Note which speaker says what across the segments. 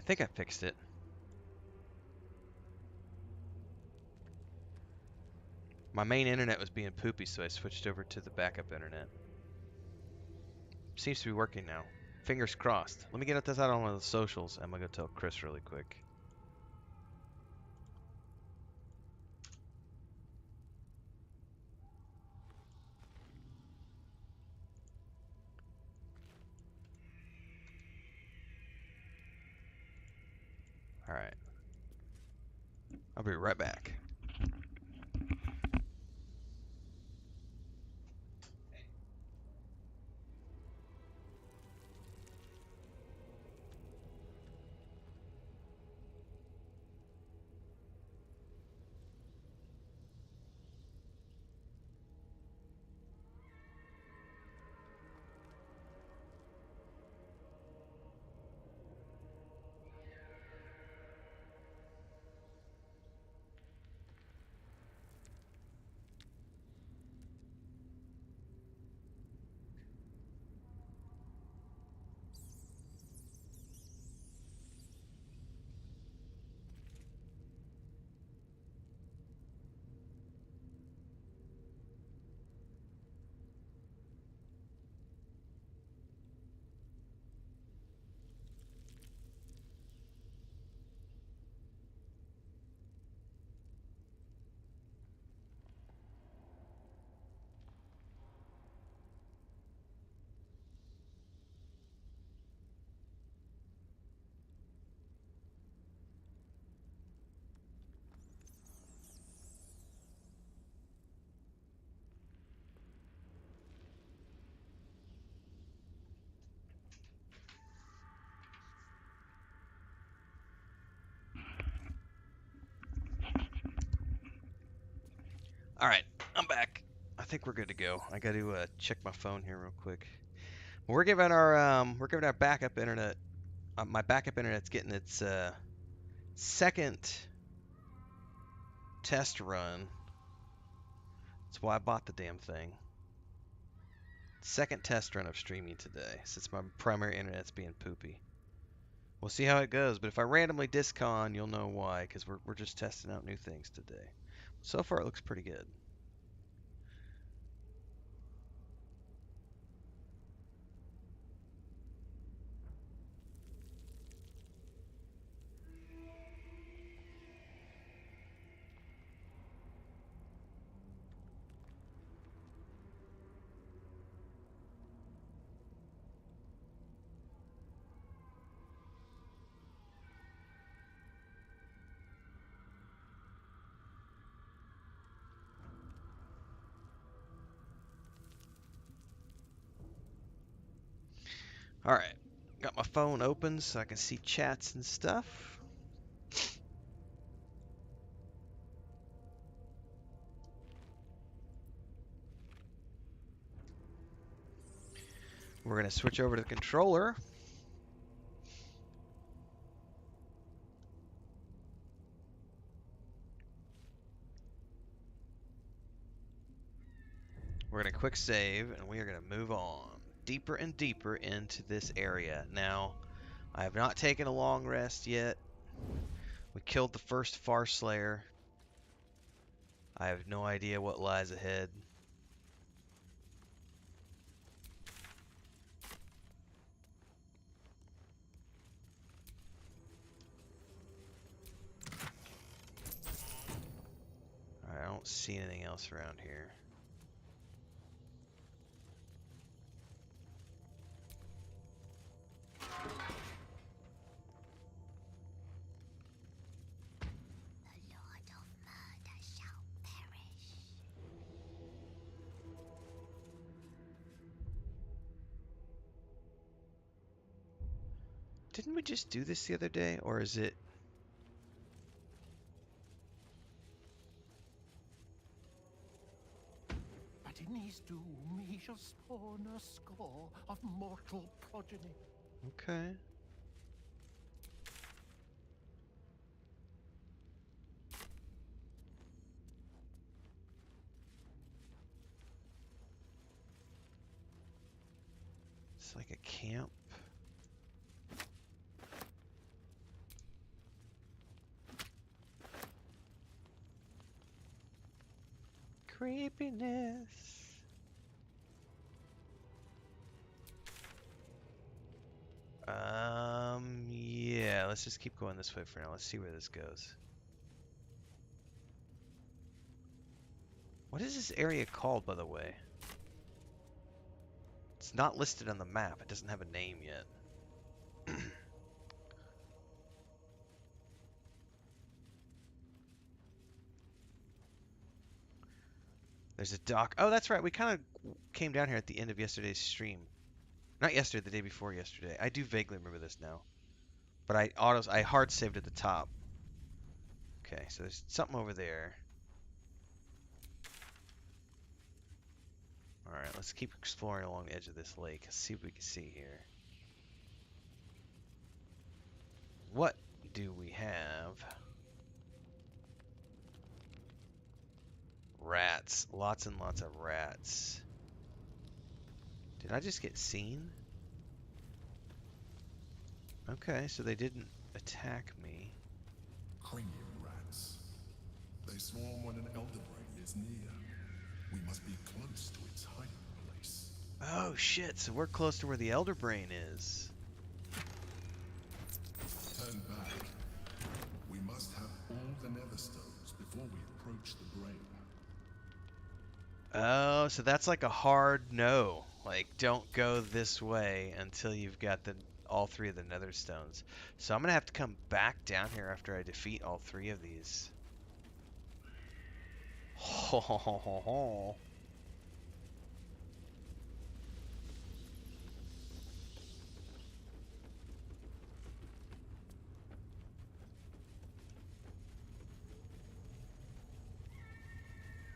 Speaker 1: think I fixed it. My main internet was being poopy, so I switched over to the backup internet. Seems to be working now. Fingers crossed. Let me get this out on one of the socials. I'm gonna go tell Chris really quick. Alright. I'll be right back. Alright, I'm back. I think we're good to go. I got to check my phone here real quick. We're giving our backup internet. My backup internet's getting its second test run. That's why I bought the damn thing. Second test run of streaming today, since my primary internet's being poopy. We'll see how it goes, but if I randomly discon, you'll know why, because we're just testing out new things today. So far, it looks pretty good. Alright, got my phone open so I can see chats and stuff. We're going to switch over to the controller. We're going to quick save, and we are going to move on deeper and deeper into this area. Now, I have not taken a long rest yet. We killed the first Farslayer. I have no idea what lies ahead. Alright, I don't see anything else around here. Didn't we just do this the other day, or is it...
Speaker 2: But in his doom he shall spawn a score of mortal progeny.
Speaker 1: Okay. It's like a camp. Creepiness. Yeah, let's just keep going this way for now. Let's see where this goes. What is this area called, by the way? It's not listed on the map. It doesn't have a name yet. There's a dock. Oh, that's right. We kind of came down here at the end of yesterday's stream. Not yesterday, the day before yesterday. I do vaguely remember this now. But I hard saved at the top. Okay, so there's something over there. Alright, let's keep exploring along the edge of this lake. Let's see what we can see here. What do we have? Rats. Lots and lots of rats. Did I just get seen? Okay, so they didn't attack me.
Speaker 3: Cranium rats. They swarm when an elder brain is near. We must be close to its hiding place.
Speaker 1: Oh shit, so we're close to where the elder brain is.
Speaker 3: Turn back. We must have all the nether stones before we approach the brain.
Speaker 1: Oh, so that's like a hard no. Like, don't go this way until you've got all three of the nether stones. So I'm gonna have to come back down here after I defeat all three of these. Ho ho ho ho ho.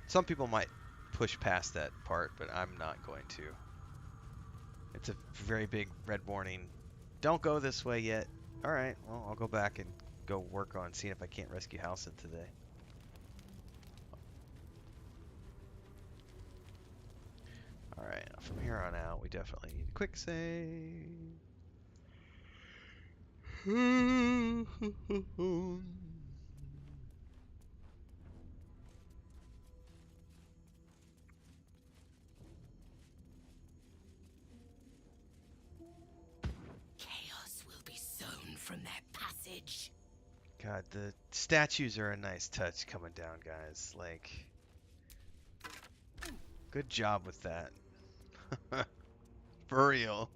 Speaker 1: Some people might push past that part, but I'm not going to. It's a very big red warning. Don't go this way yet. Alright, well, I'll go back and go work on seeing if I can't rescue Halcyon today. Alright, from here on out, we definitely need a quick save.
Speaker 4: Chaos will be sown from their passage.
Speaker 1: God, the statues are a nice touch coming down, guys. Like, good job with that. For real.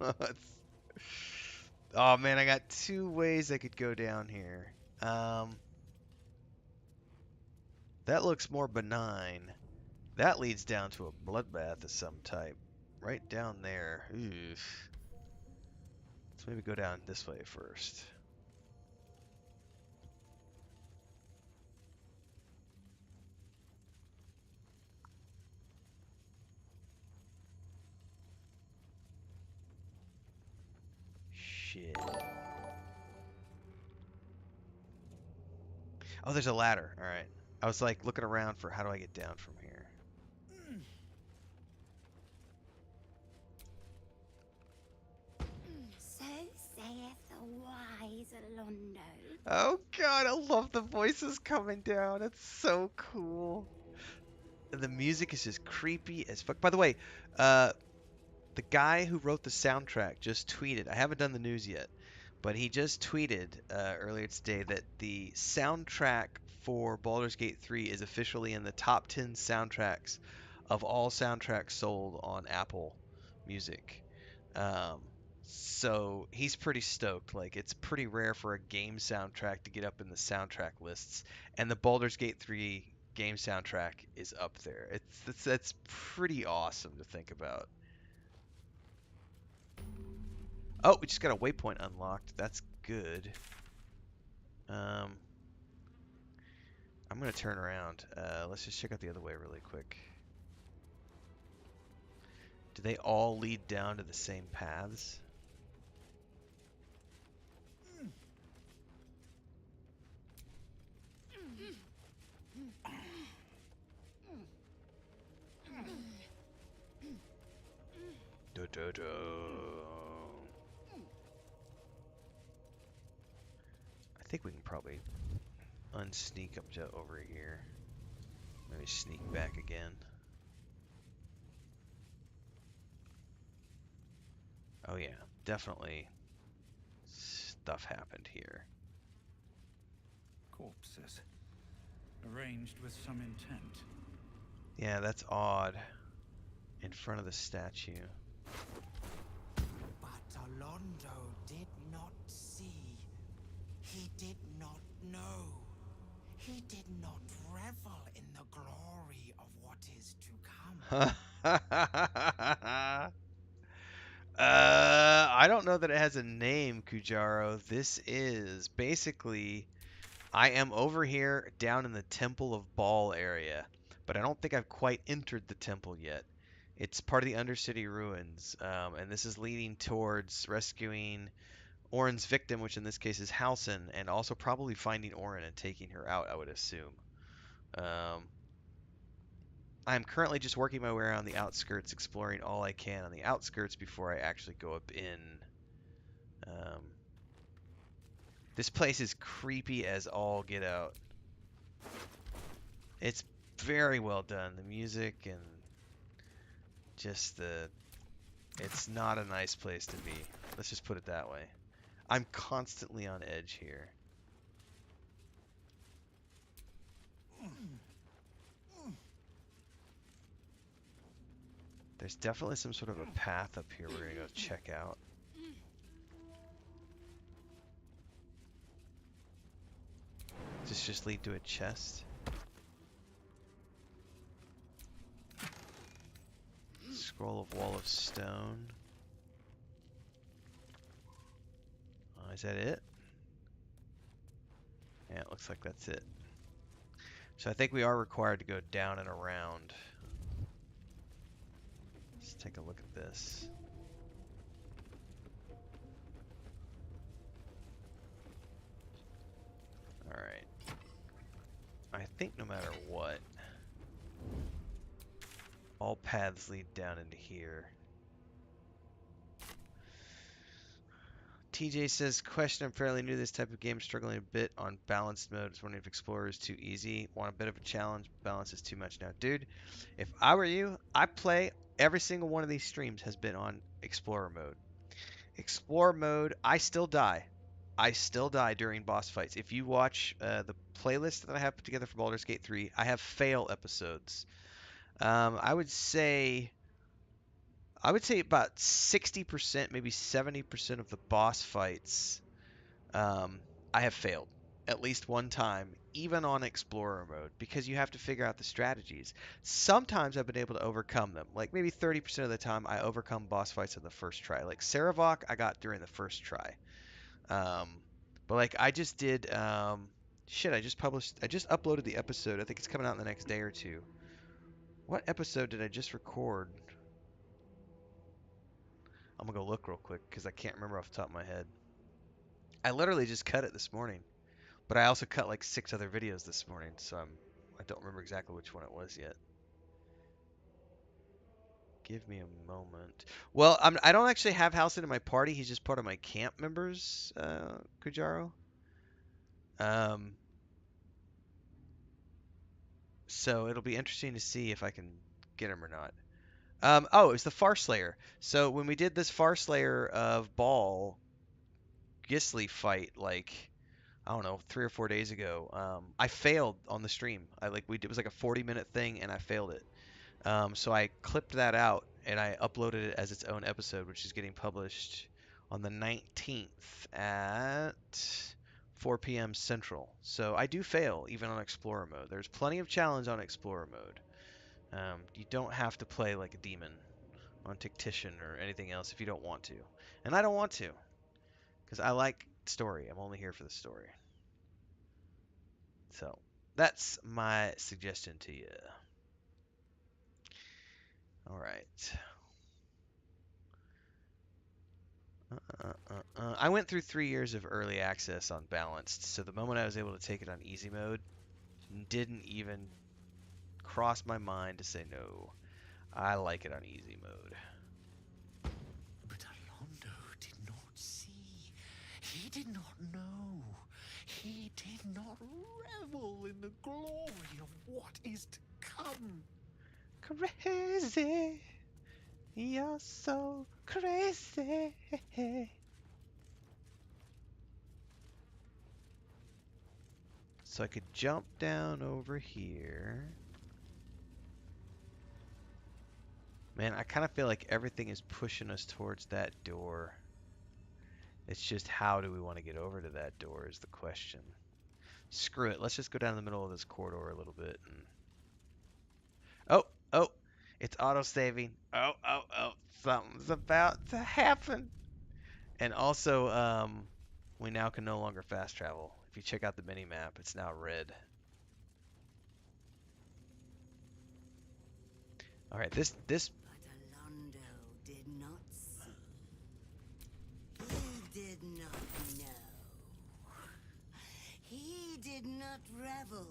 Speaker 1: Oh man, I got two ways I could go down here. That looks more benign. That leads down to a bloodbath of some type. Right down there. Oof. Let's maybe go down this way first. Shit. Oh, there's a ladder. Alright. I was like looking around for how do I get down from here.
Speaker 4: So saith the wise Londo.
Speaker 1: Oh god, I love the voices coming down. It's so cool. And the music is just creepy as fuck. By the way, the guy who wrote the soundtrack just tweeted. I haven't done the news yet, but he just tweeted earlier today that the soundtrack for Baldur's Gate 3 is officially in the top 10 soundtracks of all soundtracks sold on Apple Music. So he's pretty stoked. Like, it's pretty rare for a game soundtrack to get up in the soundtrack lists, and the Baldur's Gate 3 game soundtrack is up there. That's pretty awesome to think about. Oh, we just got a waypoint unlocked. That's good. I'm gonna turn around. Let's just check out the other way really quick. Do they all lead down to the same paths? I think we can probably unsneak up to over here. Maybe sneak back again. Oh yeah, definitely stuff happened here.
Speaker 2: Corpses. Arranged with some intent.
Speaker 1: Yeah, that's odd. In front of the statue.
Speaker 5: But Alondo did not see. He did not know. He did not revel in the glory of what is to come.
Speaker 1: I don't know that it has a name, Kujaro. This is basically, I am over here down in the Temple of Baal area, but I don't think I've quite entered the temple yet. It's part of the Undercity ruins, and this is leading towards rescuing Oren's victim, which in this case is Halsin, and also probably finding Oren and taking her out, I would assume. I'm currently just working my way around the outskirts, exploring all I can on the outskirts before I actually go up in. This place is creepy as all get out. It's very well done. The music and just the... It's not a nice place to be. Let's just put it that way. I'm constantly on edge here. There's definitely some sort of a path up here we're gonna go check out. Does this just lead to a chest? Scroll of Wall of Stone. Is that it? Yeah, it looks like that's it. So I think we are required to go down and around. Let's take a look at this. Alright. I think no matter what, all paths lead down into here. TJ says, question, I'm fairly new to this type of game, struggling a bit on balanced mode. I was wondering if Explorer is too easy. Want a bit of a challenge, balance is too much now. Dude, if I were you, I play, every single one of these streams has been on Explorer mode. Explorer mode, I still die. I still die during boss fights. If you watch the playlist that I have put together for Baldur's Gate 3, I have fail episodes. I would say about 60%, maybe 70% of the boss fights I have failed at least one time, even on Explorer mode, because you have to figure out the strategies. Sometimes I've been able to overcome them. Like maybe 30% of the time I overcome boss fights in the first try. Like Saravok, I got during the first try. But like I just did, shit, I just uploaded the episode. I think it's coming out in the next day or two. What episode did I just record? I'm gonna go look real quick because I can't remember off the top of my head. I literally just cut it this morning, but I also cut like 6 other videos this morning, so I don't remember exactly which one it was yet. Give me a moment. Well, I don't actually have Halsin in my party. He's just part of my camp members, Kujaro. So it'll be interesting to see if I can get him or not. Oh, it's the Farslayer. So when we did this Farslayer of Baal Gisli fight, like I don't know, 3 or 4 days ago, I failed on the stream. It was like a 40-minute thing, and I failed it. So I clipped that out and I uploaded it as its own episode, which is getting published on the 19th at 4 p.m. Central. So I do fail even on Explorer mode. There's plenty of challenge on Explorer mode. You don't have to play like a demon on Tactician or anything else if you don't want to. And I don't want to, because I like story. I'm only here for the story. So that's my suggestion to you. All right. I went through 3 years of early access on Balanced, so the moment I was able to take it on easy mode, didn't even cross my mind to say no. I like it on easy mode.
Speaker 5: But Alondo did not see. He did not know. He did not revel in the glory of what is to come.
Speaker 1: Crazy. You're so crazy. So I could jump down over here. Man, I kind of feel like everything is pushing us towards that door. It's just how do we want to get over to that door is the question. Screw it. Let's just go down the middle of this corridor a little bit. And... oh, it's auto-saving. Oh. Something's about to happen. And also, we now can no longer fast travel. If you check out the mini-map, it's now red. All right, this
Speaker 4: But Alondo did not see. He did not know. He did not revel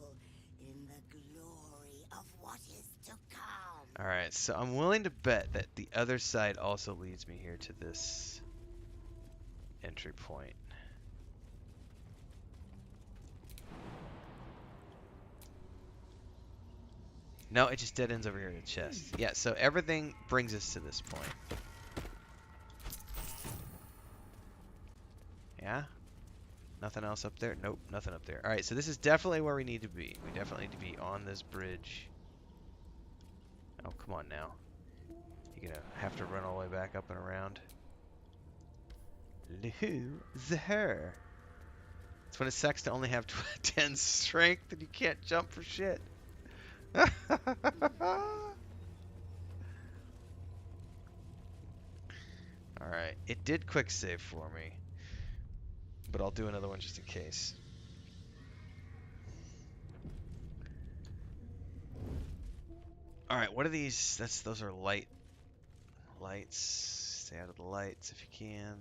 Speaker 4: in the glory of what is to come.
Speaker 1: All right, so I'm willing to bet that the other side also leads me here to this entry point. No, it just dead ends over here in the chest. Yeah, so everything brings us to this point. Yeah? Nothing else up there? Nope, nothing up there. Alright, so this is definitely where we need to be. We definitely need to be on this bridge. Oh, come on now. You're gonna have to run all the way back up and around. Loser. It's when it sucks to only have 10 strength and you can't jump for shit. Alright, it did quick save for me. But I'll do another one just in case. Alright, what are these? Those are lights. Stay out of the lights if you can.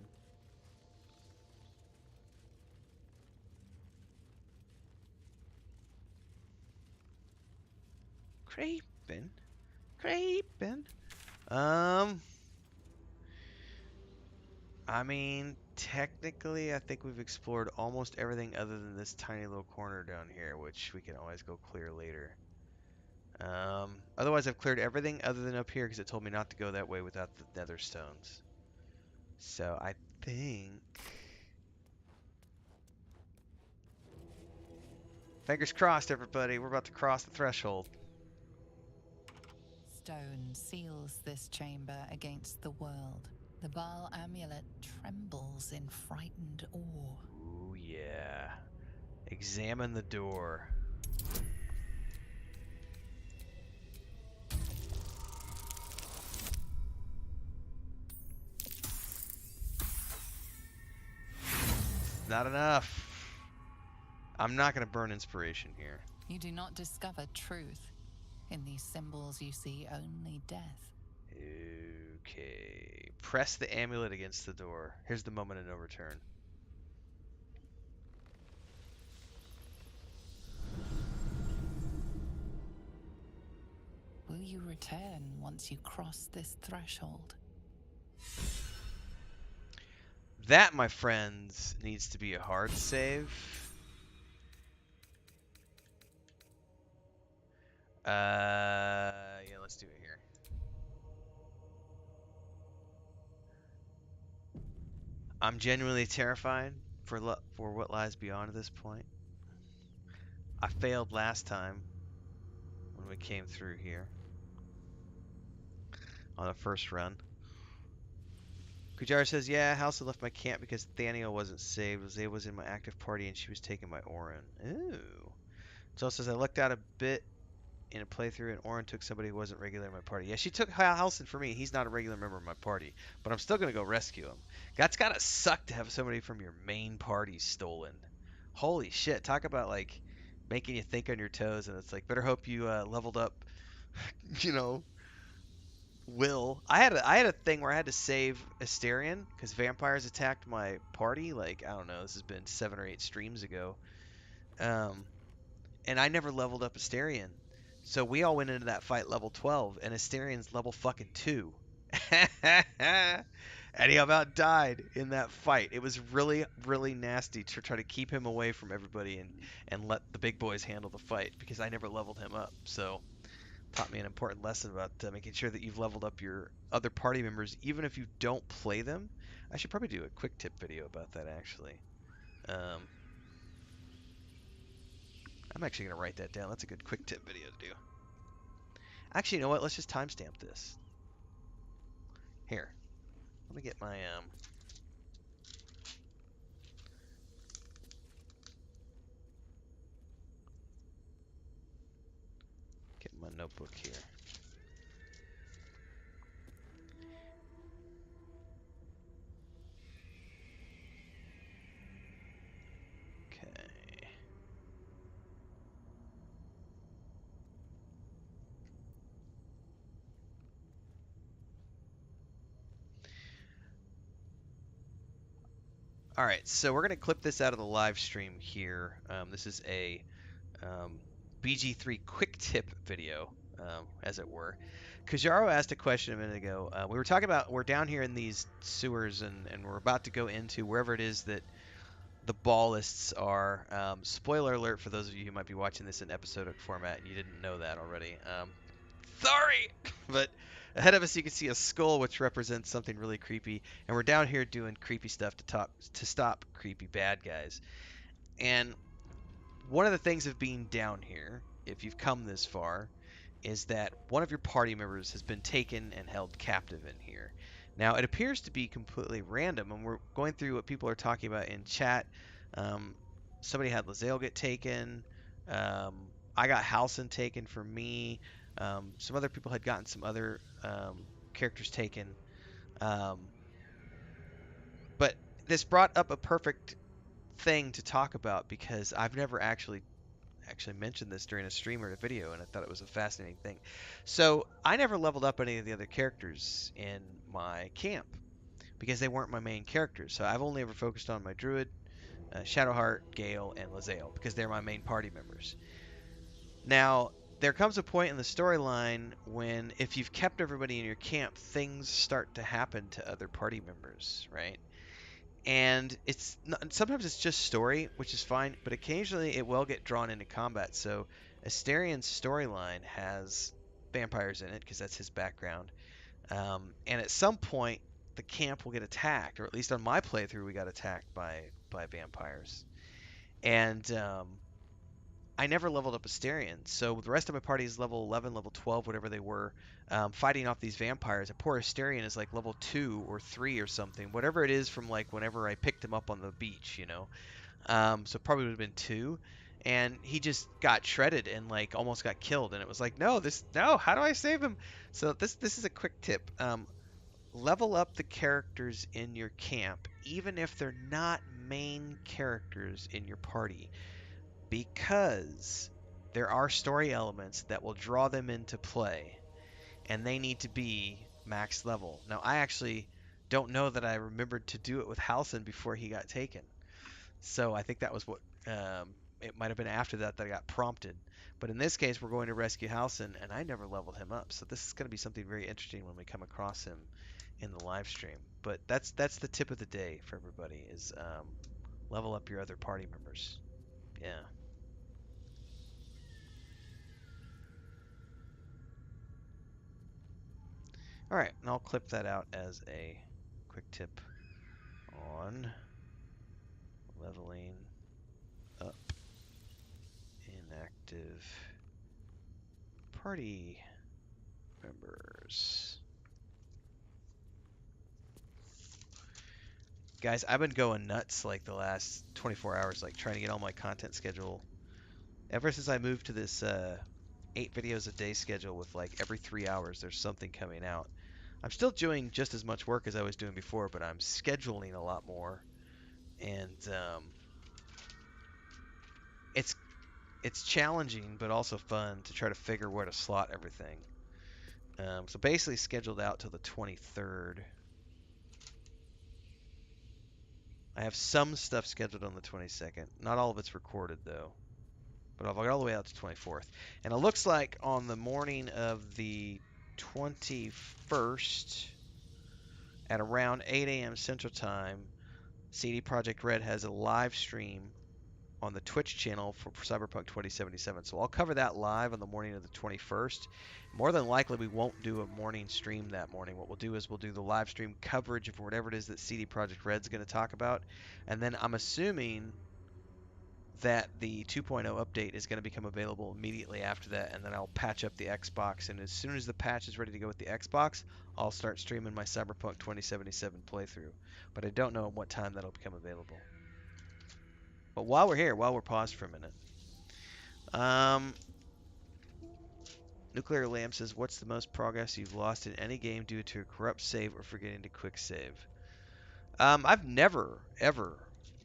Speaker 1: Creeping. I mean, technically, I think we've explored almost everything other than this tiny little corner down here, which we can always go clear later. Otherwise, I've cleared everything other than up here because it told me not to go that way without the nether stones. So I think... Fingers crossed, everybody. We're about to cross the threshold.
Speaker 6: Stone seals this chamber against the world. The Baal amulet trembles in frightened awe.
Speaker 1: Ooh, yeah. Examine the door. Not enough. I'm not going to burn inspiration here.
Speaker 6: You do not discover truth. In these symbols you see only death.
Speaker 1: Okay. Press the amulet against the door. Here's the moment of no return.
Speaker 6: Will you return once you cross this threshold?
Speaker 1: That, my friends, needs to be a hard save. Yeah, let's do it here. I'm genuinely terrified for what lies beyond this point. I failed last time when we came through here on the first run. Kujar says, yeah, Halsa left my camp because Thaniel wasn't saved. Zay was in my active party and she was taken by Oren. Ooh. Jill says, I looked out a bit in a playthrough and Oren took somebody who wasn't regular in my party. Yeah, she took Halson for me. He's not a regular member of my party. But I'm still going to go rescue him. That's got to suck to have somebody from your main party stolen. Holy shit. Talk about, like, making you think on your toes. And it's like, better hope you leveled up, you know, Will. I had a thing where I had to save Asterion because vampires attacked my party. Like, I don't know, this has been 7 or 8 streams ago. And I never leveled up Asterion. So we all went into that fight level 12, and Asterion's level fucking 2. And he about died in that fight. It was really, really nasty to try to keep him away from everybody and let the big boys handle the fight because I never leveled him up. So taught me an important lesson about making sure that you've leveled up your other party members, even if you don't play them. I should probably do a quick tip video about that, actually. I'm actually going to write that down. That's a good quick tip video to do. Actually, you know what? Let's just timestamp this. Here. Let me get my notebook here. Okay. All right, so we're going to clip this out of the live stream here. This is a BG3 quick tip video, as it were. Kajaro asked a question a minute ago. We were talking about, we're down here in these sewers, and we're about to go into wherever it is that the ballists are. Spoiler alert for those of you who might be watching this in episodic format and you didn't know that already. Sorry! But ahead of us you can see a skull which represents something really creepy, and we're down here doing creepy stuff to stop creepy bad guys. And one of the things of being down here, if you've come this far, is that one of your party members has been taken and held captive in here. Now, it appears to be completely random, and we're going through what people are talking about in chat. Somebody had Lae'zel get taken. I got Halsin taken for me. Some other people had gotten some other characters taken. But this brought up a perfect thing to talk about because I've never actually mentioned this during a stream or a video, and I thought it was a fascinating thing. So I never leveled up any of the other characters in my camp because they weren't my main characters. So I've only ever focused on my Druid, Shadowheart, Gale, and Lae'zel because they're my main party members. Now, there comes a point in the storyline when if you've kept everybody in your camp, things start to happen to other party members, right? And it's not, sometimes it's just story, which is fine, but occasionally it will get drawn into combat. So Asterian's storyline has vampires in it because that's his background, and at some point the camp will get attacked, or at least on my playthrough we got attacked by vampires, and I never leveled up Asterian, so the rest of my party is level 11, level 12, whatever they were, fighting off these vampires. A poor Asterian is like level 2 or 3 or something, whatever it is from like whenever I picked him up on the beach, you know. So probably would have been 2, and he just got shredded and like almost got killed. And it was like, no, how do I save him? So this is a quick tip. Level up the characters in your camp, even if they're not main characters in your party, because there are story elements that will draw them into play, and they need to be max level. Now, I actually don't know that I remembered to do it with Halsin before he got taken, so I think that was what it might have been after that I got prompted. But in this case, we're going to rescue Halsin, and I never leveled him up, so this is going to be something very interesting when we come across him in the live stream. But that's the tip of the day for everybody is level up your other party members. Yeah. All right, and I'll clip that out as a quick tip on leveling up inactive party members. Guys, I've been going nuts like the last 24 hours, like trying to get all my content schedule. Ever since I moved to this 8 videos a day schedule with like every 3 hours there's something coming out. I'm still doing just as much work as I was doing before, but I'm scheduling a lot more, and it's challenging but also fun to try to figure where to slot everything. So basically scheduled out till the 23rd. I have some stuff scheduled on the 22nd. Not all of it's recorded though, but I've got all the way out to 24th. And it looks like on the morning of the 21st at around 8 a.m. Central Time, CD Projekt Red has a live stream on the Twitch channel for Cyberpunk 2077. So I'll cover that live on the morning of the 21st. More than likely, we won't do a morning stream that morning. What we'll do is we'll do the live stream coverage of whatever it is that CD Projekt Red's going to talk about. And then I'm assuming that the 2.0 update is going to become available immediately after that, and then I'll patch up the Xbox. And as soon as the patch is ready to go with the Xbox, I'll start streaming my Cyberpunk 2077 playthrough. But I don't know at what time that'll become available. But while we're here, while we're paused for a minute, Nuclear Lamb says, "What's the most progress you've lost in any game due to a corrupt save or forgetting to quick save?" I've never ever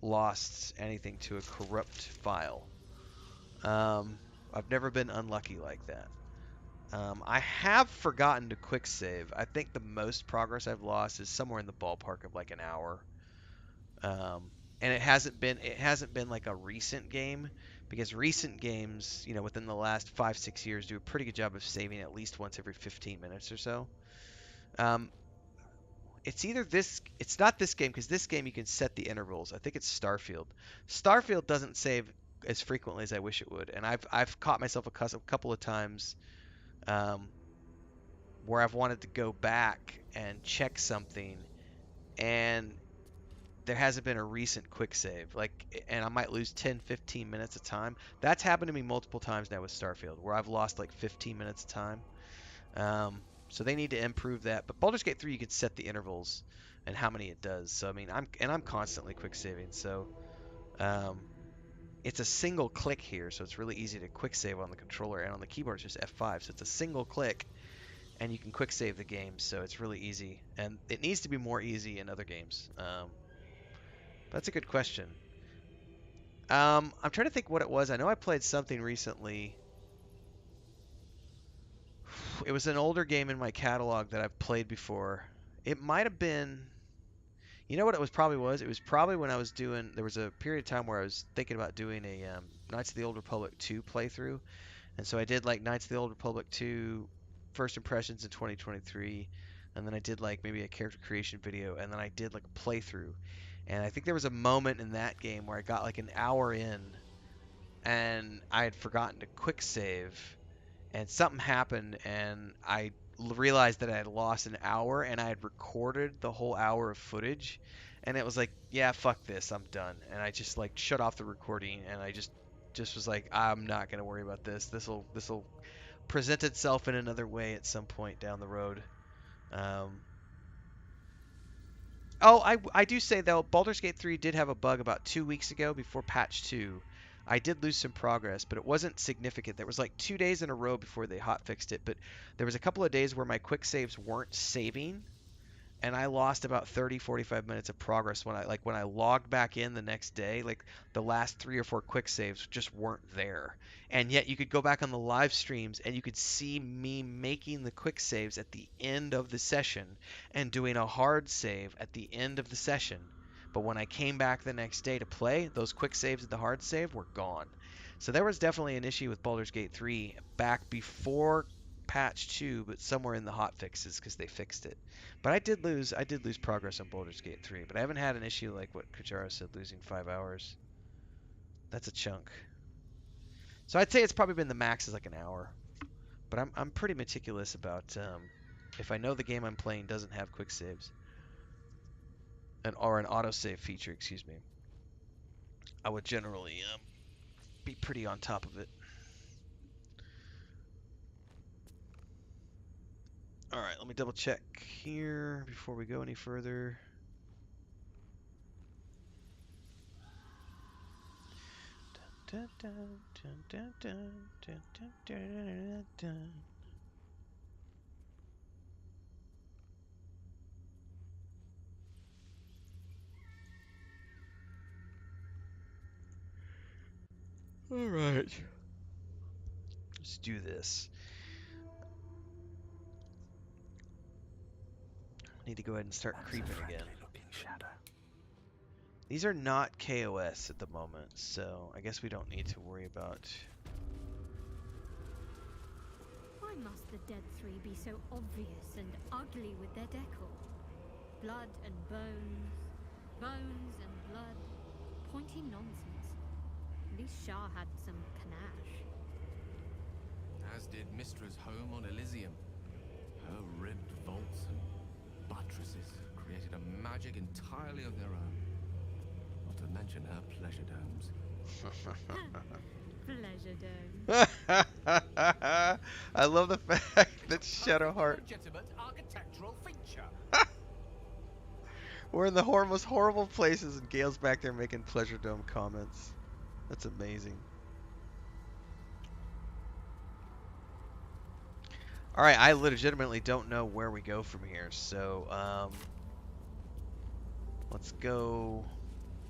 Speaker 1: lost anything to a corrupt file. I've never been unlucky like that. I have forgotten to quick save. I think the most progress I've lost is somewhere in the ballpark of like an hour. And it hasn't been like a recent game, because recent games, within the last 5-6 years do a pretty good job of saving at least once every 15 minutes or so. It's not this game, because this game you can set the intervals. I think it's Starfield. Starfield doesn't save as frequently as I wish it would, and I've caught myself a couple of times where I've wanted to go back and check something, and there hasn't been a recent quick save, and I might lose 10-15 minutes of time. That's happened to me multiple times now with Starfield, where I've lost like 15 minutes of time. So they need to improve that. But Baldur's Gate 3, you can set the intervals and how many it does. So I mean, I'm constantly quick saving. So it's a single click here, so it's really easy to quick save on the controller, and on the keyboard it's just F5. So it's a single click, and you can quick save the game. So it's really easy, and it needs to be more easy in other games. That's a good question. I'm trying to think what it was. I know I played something recently. It was an older game in my catalog that I've played before. It might have been... You know what it was probably was? It was probably when I was doing... There was a period of time where I was thinking about doing a Knights of the Old Republic 2 playthrough. And so I did like Knights of the Old Republic 2 first impressions in 2023. And then I did like maybe a character creation video. And then I did like a playthrough. And I think there was a moment in that game where I got like an hour in and I had forgotten to quick save, and something happened, and I realized that I had lost an hour, and I had recorded the whole hour of footage, and it was like, yeah, fuck this, I'm done. And I just like shut off the recording, and I just was like, I'm not going to worry about this. This'll present itself in another way at some point down the road. Oh, I do say, though, Baldur's Gate 3 did have a bug about 2 weeks ago before patch 2. I did lose some progress, but it wasn't significant. There was like 2 days in a row before they hotfixed it, but there was a couple of days where my quick saves weren't saving, and I lost about 30-45 minutes of progress when I logged back in the next day. Like the last 3 or 4 quick saves just weren't there, and yet you could go back on the live streams and you could see me making the quick saves at the end of the session and doing a hard save at the end of the session. But when I came back the next day to play, those quick saves and the hard save were gone. So there was definitely an issue with Baldur's Gate 3 back before patch 2, but somewhere in the hot fixes, because they fixed it. But I did lose progress on Baldur's Gate 3, but I haven't had an issue like what Kajara said, losing 5 hours. That's a chunk. So I'd say it's probably been the max is like an hour. But I'm pretty meticulous about if I know the game I'm playing doesn't have quick saves, or an autosave feature, excuse me, I would generally be pretty on top of it. All right, let me double check here before we go any further. All right, let's do this. Need to go ahead and start creeping again. These are not KOS at the moment, so I guess we don't need to worry about...
Speaker 7: Why must the Dead Three be so obvious and ugly with their decor? Blood and bones, bones and blood. Pointy nonsense. At least Shah had some panache.
Speaker 8: As did Mistra's home on Elysium. Her ribbed vaults and buttresses created a magic entirely of their own. Not to mention her pleasure domes.
Speaker 7: Pleasure dome.
Speaker 1: I love the fact that Shadowheart.
Speaker 2: Legitimate architectural feature.
Speaker 1: We're in the most horrible places, and Gale's back there making Pleasure Dome comments. That's amazing. Alright, I legitimately don't know where we go from here, so let's go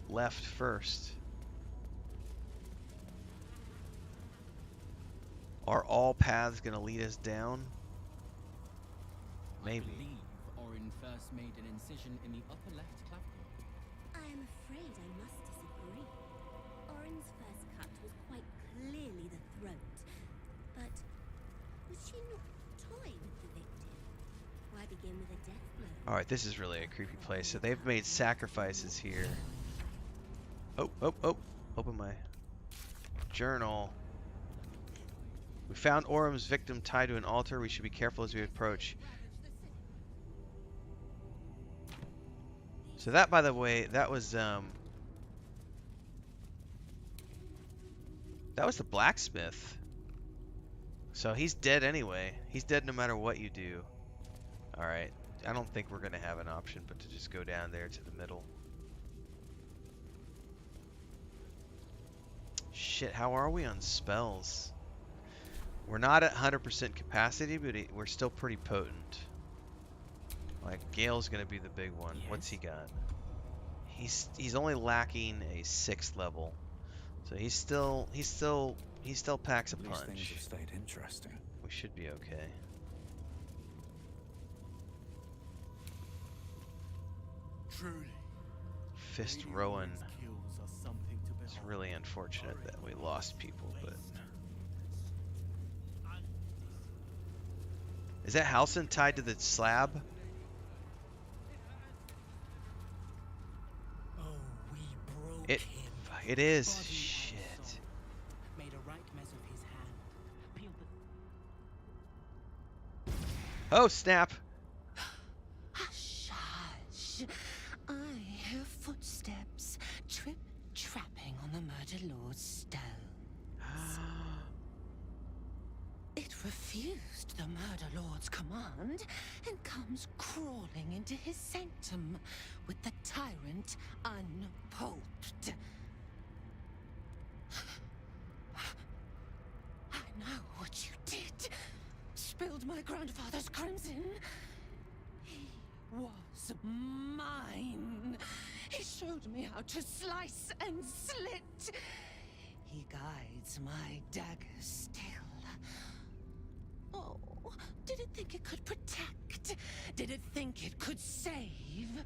Speaker 1: left first. Are all paths going to lead us down? Maybe.
Speaker 9: I believe Oren first made an incision in the upper left clavicle.
Speaker 10: I am afraid I must disagree. Oren's first cut was quite clearly the throat. But was she not toying with the victim? Why begin with a death blow?
Speaker 1: Alright, this is really a creepy place. So they've made sacrifices here. Oh. Open my journal. We found Orem's victim tied to an altar. We should be careful as we approach. So that, by the way, that was the blacksmith. So he's dead anyway. He's dead no matter what you do. Alright. I don't think we're going to have an option but to just go down there to the middle. Shit, how are we on spells? We're not at 100% capacity, but we're still pretty potent. Like, Gale's gonna be the big one. Yes. What's he got? He's only lacking a 6th level, so he still packs a punch.
Speaker 2: Things have stayed interesting.
Speaker 1: We should be okay.
Speaker 2: Truly.
Speaker 1: Fist Rowan. It's really unfortunate that we lost people, but. Is that Halcyon tied to the slab?
Speaker 5: Oh, we broke him.
Speaker 1: It is.
Speaker 5: Body
Speaker 1: Shit.
Speaker 5: and soul. Made a right mess of his hand. Peeled the...
Speaker 1: Oh, snap.
Speaker 4: Hush, hush. I hear footsteps trip-trapping on the Murder Lord's stone. It refused the Murder Lord's command and comes crawling into his sanctum with the tyrant unpulped. I know what you did. Spilled my grandfather's crimson. He was mine. He showed me how to slice and slit. He guides my dagger still. Oh, did it think it could protect? Did it think it could save?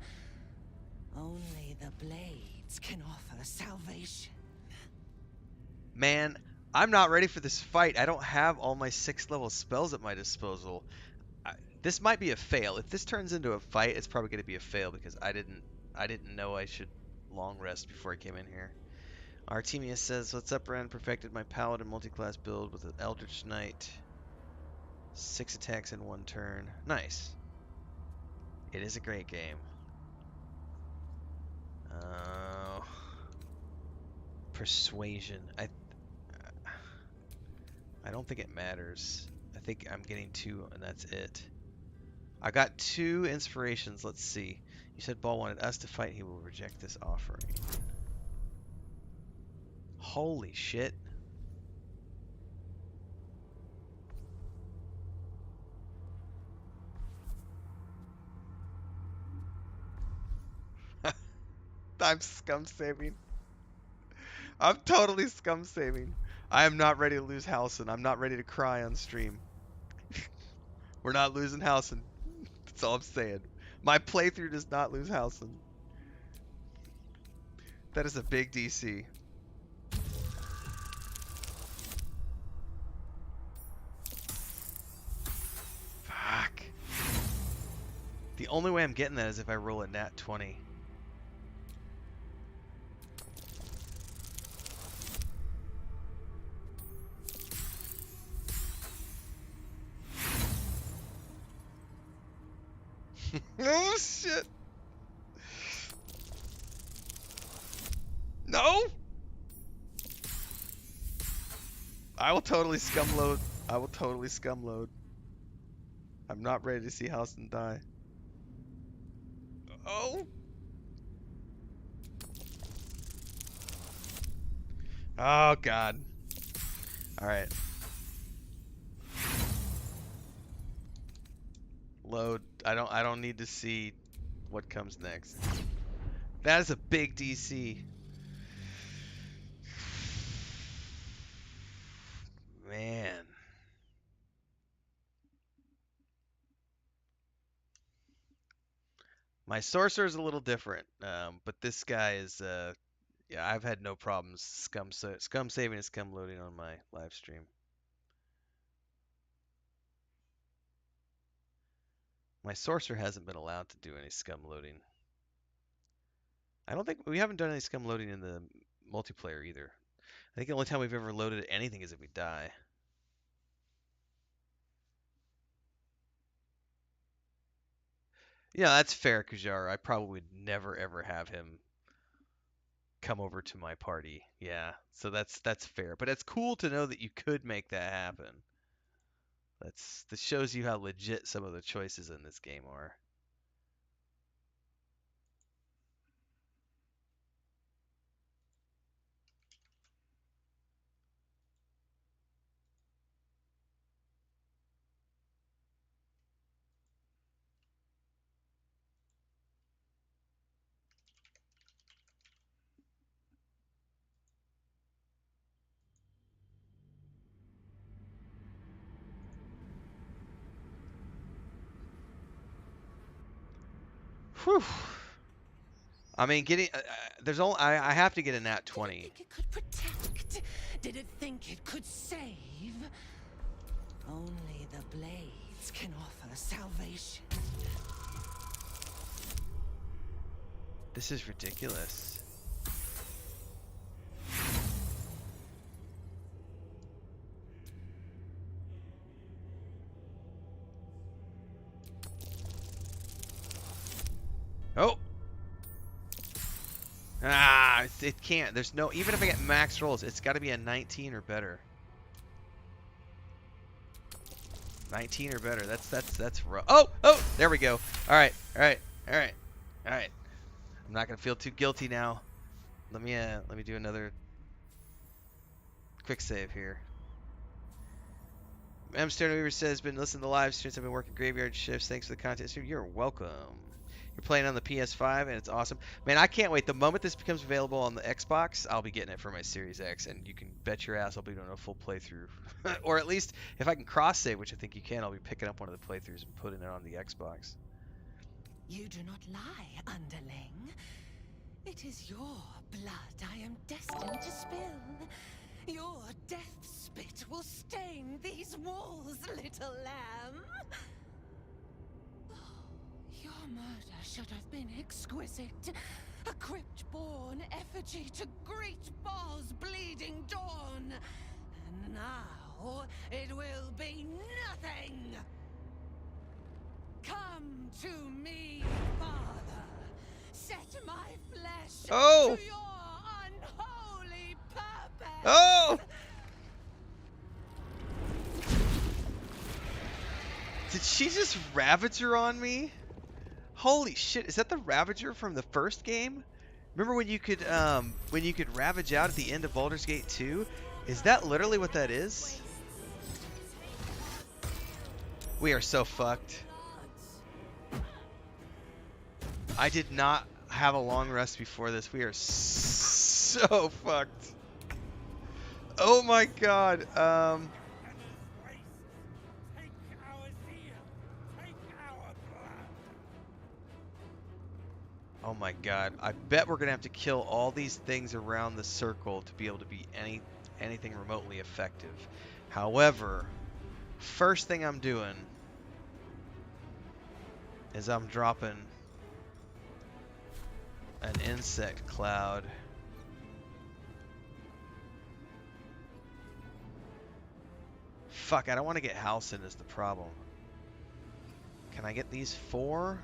Speaker 4: Only the blades can offer salvation.
Speaker 1: Man, I'm not ready for this fight. I don't have all my 6th level spells at my disposal. This might be a fail. If this turns into a fight, it's probably going to be a fail because I didn't know I should long rest before I came in here. Artemius says, "What's up, Ren? Perfected my paladin multi-class build with an Eldritch Knight. 6 attacks in 1 turn. Nice. It is a great game." Persuasion. I don't think it matters. I think I'm getting 2 and that's it. I got 2 inspirations. Let's see. You said Ball wanted us to fight. He will reject this offering. Holy shit. I'm scum saving. I'm totally scum saving. I am not ready to lose Halcyon. I'm not ready to cry on stream. We're not losing Halcyon. That's all I'm saying. My playthrough does not lose Halcyon. That is a big DC. Fuck. The only way I'm getting that is if I roll a nat 20. shit. No! I will totally scum load. I will totally scum load. I'm not ready to see Halston die. Oh! Oh god. Alright. Load. I don't need to see what comes next. That is a big DC. Man. My sorcerer is a little different, but this guy is, yeah, I've had no problems scum saving and scum loading on my live stream. My sorcerer hasn't been allowed to do any scum loading. I don't think we haven't done any scum loading in the multiplayer either. I think the only time we've ever loaded anything is if we die. Yeah, that's fair, Kujar. I probably would never ever have him come over to my party. Yeah, so that's fair. But it's cool to know that you could make that happen. That shows you how legit some of the choices in this game are. Whew. I mean, getting there's only I have to get a nat 20.
Speaker 4: Did it think it could protect? Did it think it could save? Only the blades can offer salvation.
Speaker 1: This is ridiculous. Oh! Ah, it can't. There's no, even if I get max rolls, it's got to be a 19 or better. 19 or better. That's rough. Oh, there we go. All right. I'm not gonna feel too guilty now. Let me do another quick save here. M. Stern Weaver says, been listening to the live streams. I've been working graveyard shifts. Thanks for the content. You're welcome. You're playing on the PS5 and it's awesome. Man, I can't wait. The moment this becomes available on the Xbox, I'll be getting it for my Series X, and you can bet your ass I'll be doing a full playthrough. Or at least, if I can cross-save, which I think you can, I'll be picking up one of the playthroughs and putting it on the Xbox.
Speaker 4: You do not lie, underling. It is your blood I am destined to spill. Your death spit will stain these walls, little lamb. Your murder should have been exquisite. A crypt-born effigy to greet Baal's bleeding dawn. And now it will be nothing. Come to me, Father. Set my flesh to your unholy purpose.
Speaker 1: Oh! Did she just Ravager on me? Holy shit, is that the Ravager from the first game? Remember when you could Ravage out at the end of Baldur's Gate 2? Is that literally what that is? We are so fucked. I did not have a long rest before this. We are so fucked. Oh my god. Oh my god. I bet we're gonna have to kill all these things around the circle to be able to be anything remotely effective. However, first thing I'm doing is I'm dropping an insect cloud. Fuck, I don't want to get Halcyon is the problem. Can I get these 4?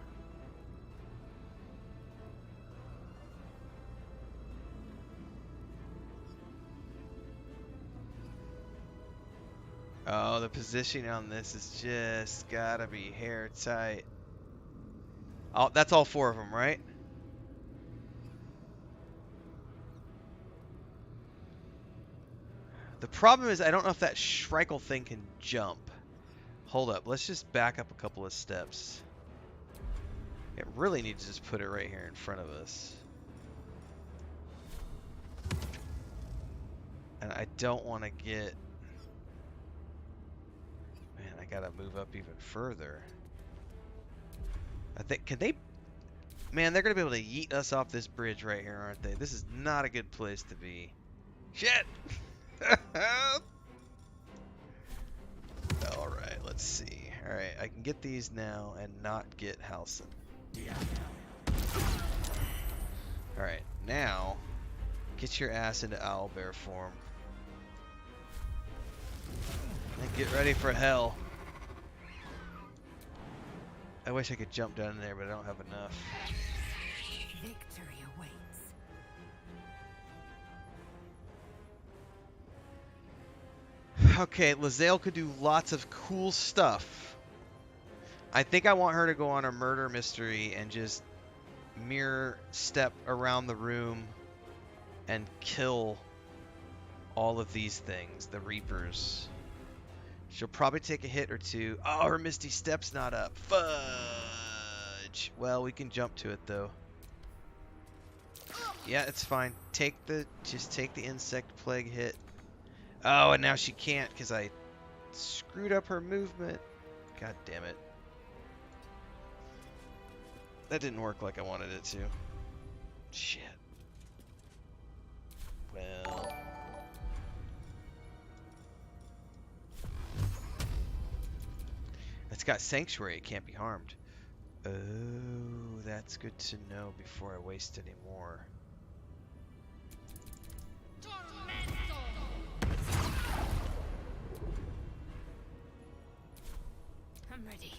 Speaker 1: Oh, the positioning on this is just gotta be hair tight. Oh, that's all 4 of them, right? The problem is I don't know if that Shrike thing can jump. Hold up, let's just back up a couple of steps. It really needs to just put it right here in front of us. And I don't want to get... Man, I gotta move up even further. I think, can they... Man, they're gonna be able to yeet us off this bridge right here, aren't they? This is not a good place to be. Shit! Alright, let's see. Alright, I can get these now and not get Halcyon. Alright, now get your ass into owlbear form. And get ready for hell. I wish I could jump down in there, but I don't have enough.
Speaker 4: Victory awaits.
Speaker 1: Okay, Lae'zel could do lots of cool stuff. I think I want her to go on a murder mystery and just mirror step around the room and kill all of these things, the Reapers. She'll probably take a hit or two. Oh, her Misty Step's not up. Fudge. Well, we can jump to it though. Yeah, it's fine. Just take the insect plague hit. Oh, and now she can't because I screwed up her movement. God damn it. That didn't work like I wanted it to. Shit. Well. It's got Sanctuary. It can't be harmed. Oh, that's good to know before I waste any more.
Speaker 4: I'm ready.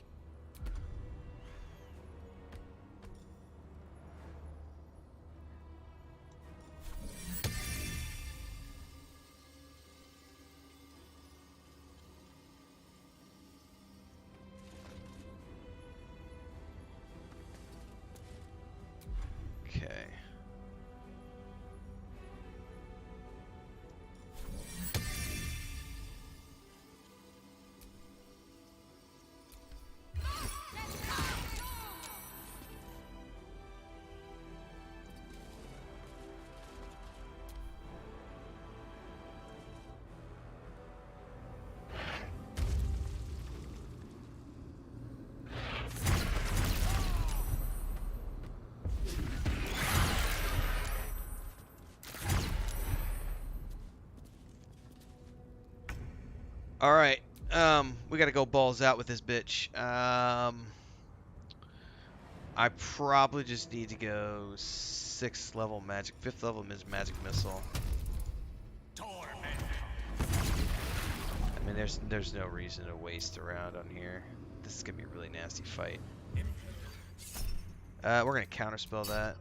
Speaker 1: Okay. All right, we gotta go balls out with this bitch. I probably just need to go 6th level magic, 5th level magic missile. I mean, there's no reason to waste around on here. This is gonna be a really nasty fight. We're gonna counterspell that.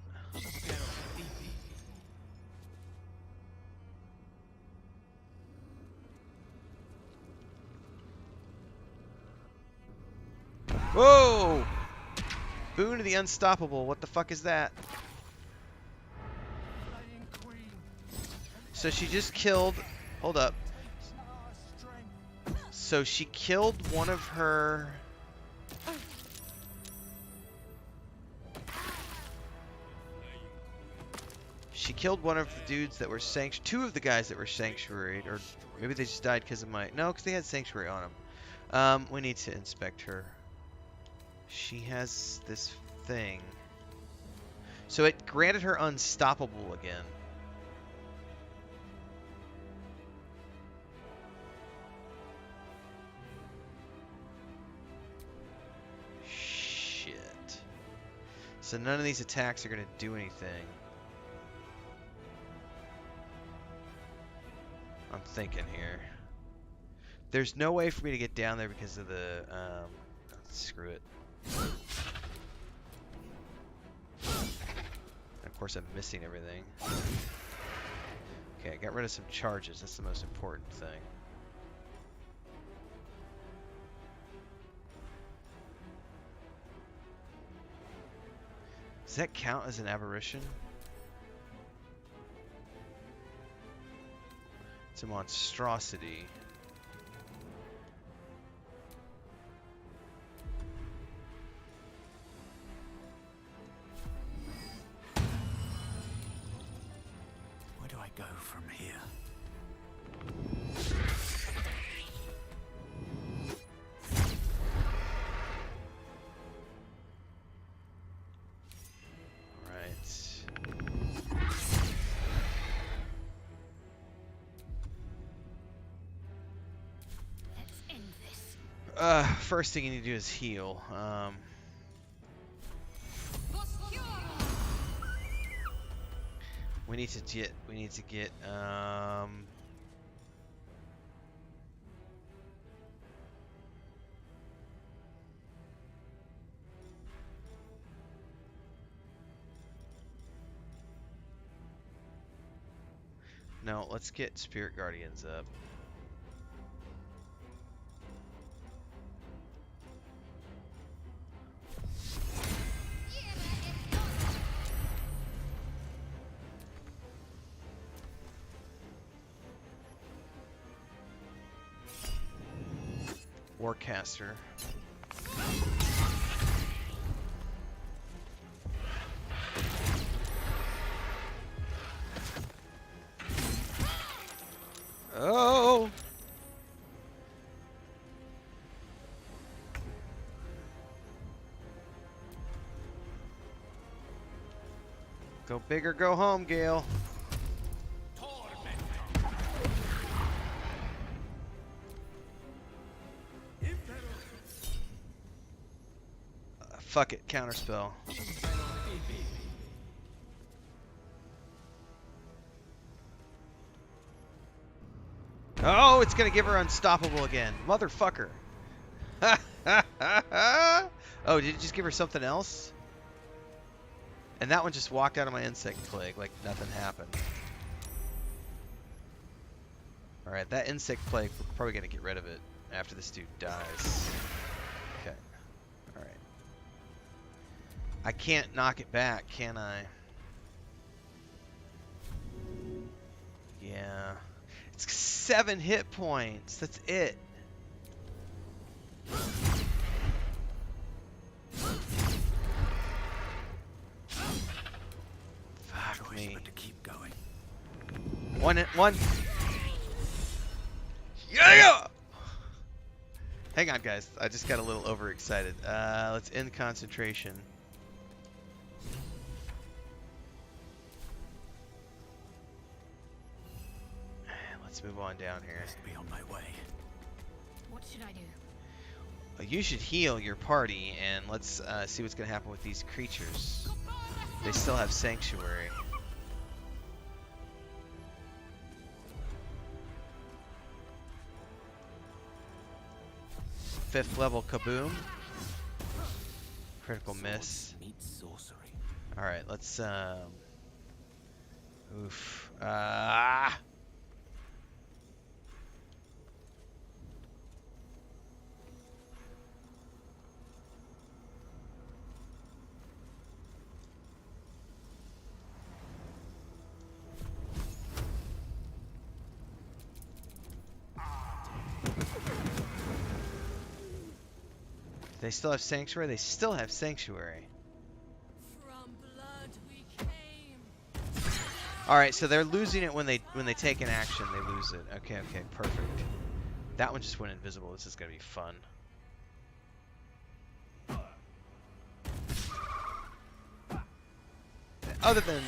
Speaker 1: Whoa! Boon of the Unstoppable. What the fuck is that? So she just killed... Hold up. So she killed one of her... She killed one of the dudes that were two of the guys that were sanctuaried, or maybe they just died because of my... No, because they had sanctuary on them. We need to inspect her. She has this thing. So it granted her unstoppable again. Shit. So none of these attacks are going to do anything. I'm thinking here. There's no way for me to get down there because of the... screw it. And of course I'm missing everything. Okay, I got rid of some charges. That's the most important thing. that count as an aberration? It's a monstrosity.
Speaker 2: Where do I go from here?
Speaker 1: First thing you need to do is heal. We need to get no, let's get Spirit Guardians up. Warcaster. Oh! Go big or go home, Gale. Fuck it, counterspell. Oh, it's gonna give her unstoppable again. Motherfucker. Oh, did it just give her something else? And that one just walked out of my insect plague like nothing happened. Alright, that insect plague, we're probably gonna get rid of it after this dude dies. Okay. Alright. I can't knock it back, can I? Yeah. It's 7 hit points. That's it. Fuck me.
Speaker 2: To keep going.
Speaker 1: One. Yeah! Hang on, guys. I just got a little overexcited. Let's end concentration. Let's move on down here.
Speaker 2: Be on my way.
Speaker 7: What should I do?
Speaker 1: You should heal your party, and let's see what's going to happen with these creatures. They still have Sanctuary. Fifth level Kaboom. Critical miss. Alright, let's oof. They still have Sanctuary? They still have Sanctuary.
Speaker 4: From blood we came.
Speaker 1: Alright, so they're losing it when they take an action, they lose it. Okay, perfect. That one just went invisible. This is gonna be fun. Other than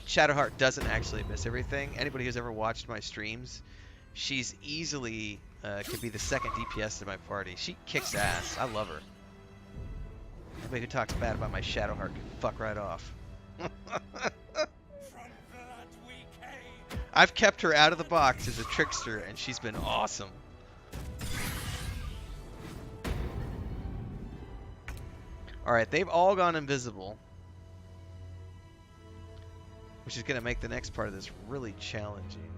Speaker 1: Shadowheart doesn't actually miss everything. Anybody who's ever watched my streams, she's easily could be the second DPS to my party. She kicks ass. I love her. Anybody who talks bad about my Shadowheart can fuck right off. I've kept her out of the box as a trickster, and she's been awesome. Alright, they've all gone invisible, which is going to make the next part of this really challenging.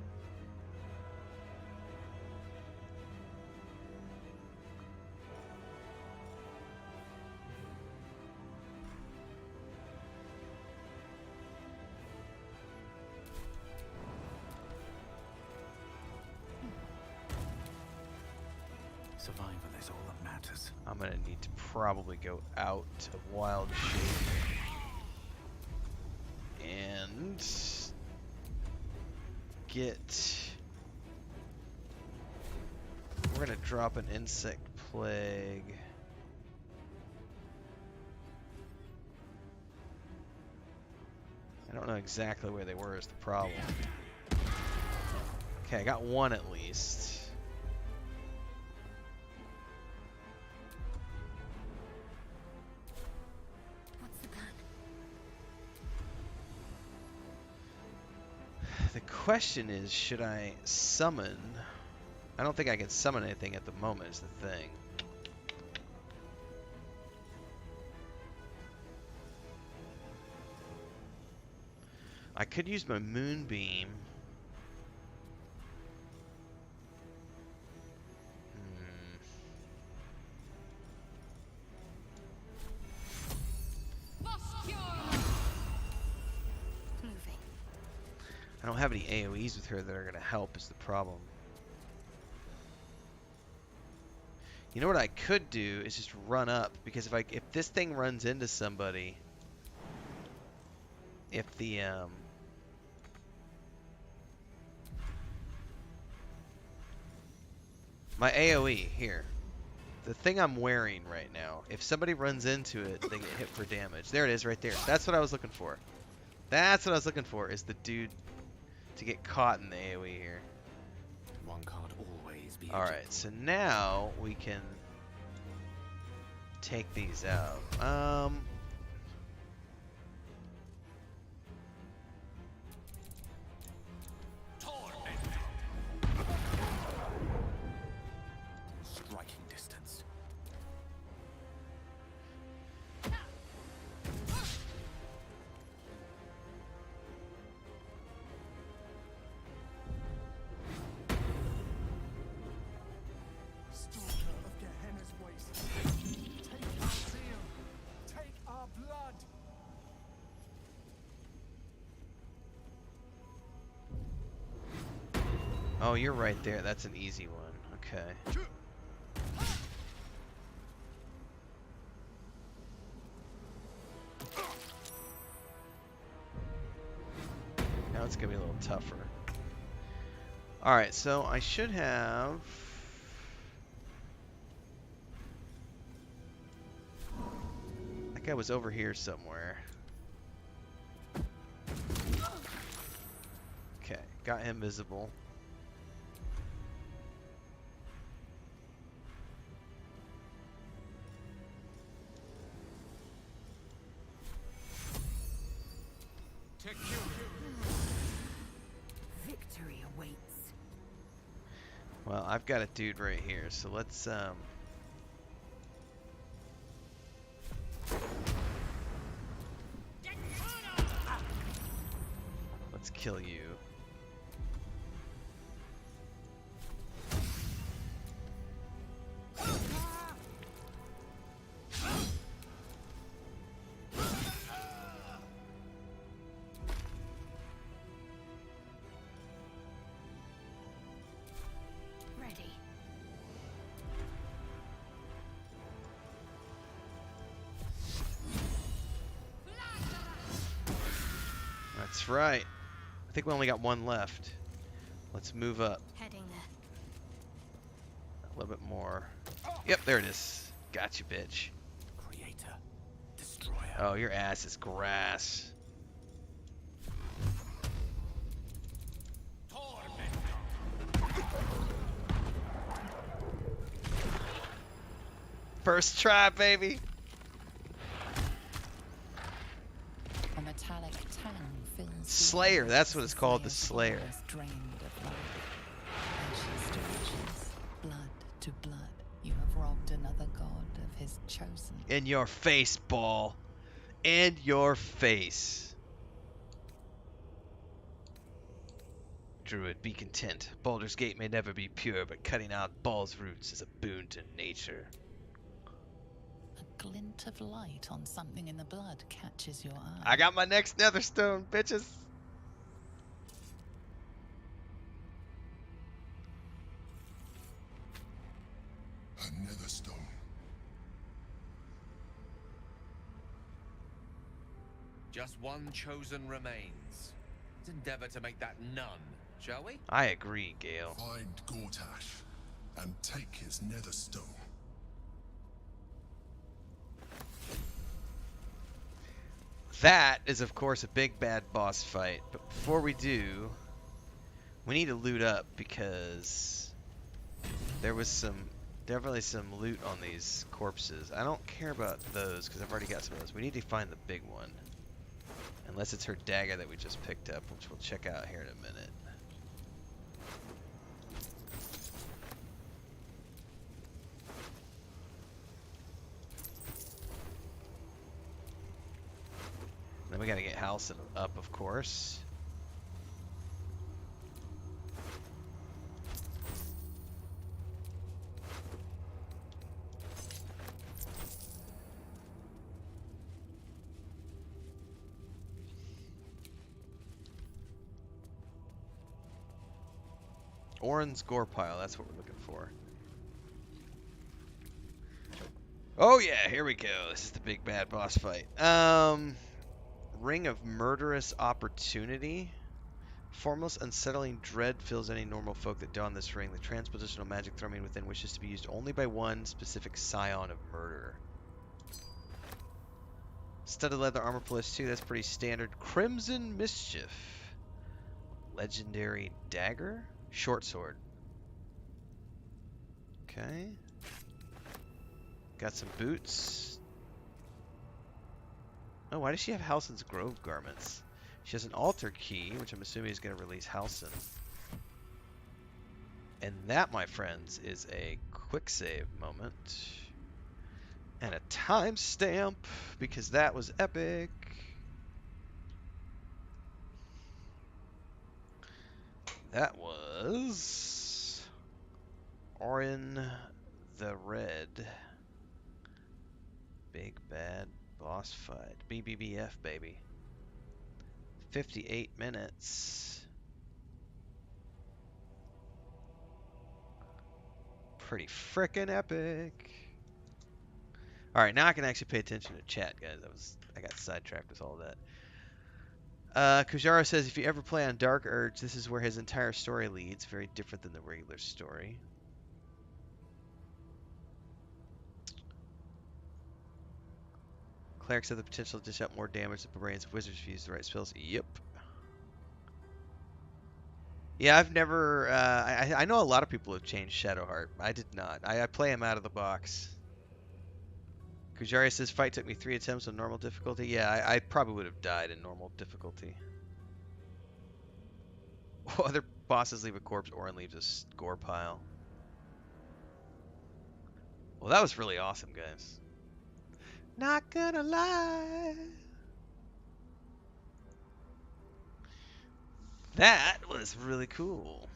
Speaker 2: Survival is all that matters.
Speaker 1: I'm gonna need to probably go out of wild shape and get. We're gonna drop an insect plague. I don't know exactly where they were is the problem. Okay, I got one at least.
Speaker 4: What's the plan?
Speaker 1: The question is, should I summon? I don't think I can summon anything at the moment is the thing. I could use my moonbeam. I don't have any AoEs with her that are going to help is the problem. You know what I could do is just run up, because if this thing runs into somebody, if the my AoE here, the thing I'm wearing right now, if somebody runs into it, they get hit for damage. There it is right there. That's what I was looking for. That's what I was looking for, is the dude to get caught in the AoE here.
Speaker 2: One can't always be.
Speaker 1: Alright, so now we can take these out.
Speaker 2: Striking distance.
Speaker 3: Stalker of Gehenna's waste. Take our zeal. Take our blood.
Speaker 1: Oh, you're right there. That's an easy one. Okay. Now it's gonna be a little tougher. Alright, so I should have... That guy was over here somewhere. Okay, got him visible.
Speaker 4: Victory awaits.
Speaker 1: Well, I've got a dude right here, so let's kill you.
Speaker 4: Ready.
Speaker 1: That's right. I think we only got one left. Let's move up
Speaker 4: Heading there.
Speaker 1: a little bit more. Yep, there it is. Got you, bitch.
Speaker 2: Creator. Destroyer.
Speaker 1: Oh, your ass is grass. First try, baby.
Speaker 6: A metallic tang fills the
Speaker 1: Slayer,
Speaker 6: air
Speaker 1: that's
Speaker 6: as
Speaker 1: what it's called, the
Speaker 6: Slayer's
Speaker 1: Slayer.
Speaker 6: soul is drained of life. Ashes to ashes, blood to blood, you have robbed another god of his chosen.
Speaker 1: In your face, ball. In your face. Druid, be content. Baldur's Gate may never be pure, but cutting out Ball's roots is a boon to nature.
Speaker 6: A glint of light on something in the blood catches your eye.
Speaker 1: I got my next Netherstone, bitches.
Speaker 8: Just one chosen remains. Let's endeavor to make that none, shall we?
Speaker 1: I agree, Gale.
Speaker 3: Find Gortash and take his nether stone.
Speaker 1: That is, of course, a big bad boss fight. But before we do, we need to loot up because there was definitely some loot on these corpses. I don't care about those because I've already got some of those. We need to find the big one. Unless it's her dagger that we just picked up, which we'll check out here in a minute. Then we gotta get Halcyon up, of course. Oren's gore pile, that's what we're looking for. Oh yeah, here we go. This is the big bad boss fight. Ring of Murderous Opportunity. Formless, unsettling dread fills any normal folk that don this ring. The transpositional magic thrown within wishes to be used only by one specific scion of murder. Studded leather armor +2, that's pretty standard. Crimson Mischief. Legendary dagger? Short sword. Okay. Got some boots. Oh, why does she have Halcyon's Grove garments? She has an altar key, which I'm assuming is going to release Halcyon. And that, my friends, is a quick save moment. And a timestamp, because that was epic. That was Oren the Red. Big bad boss fight. BBBF, baby. 58 minutes. Pretty frickin' epic. Alright, now I can actually pay attention to chat, guys. I got sidetracked with all that. Kujara says, if you ever play on Dark Urge, this is where his entire story leads. Very different than the regular story. Clerics have the potential to dish out more damage than barbarians if wizards use the right spells. Yep. Yeah, I've never... I know a lot of people have changed Shadowheart. I did not. I play him out of the box. Kujari says, fight took me 3 attempts on normal difficulty. Yeah, I probably would have died in normal difficulty. Other bosses leave a corpse. Oren leaves a gore pile. Well, that was really awesome, guys. Not gonna lie. That was really cool.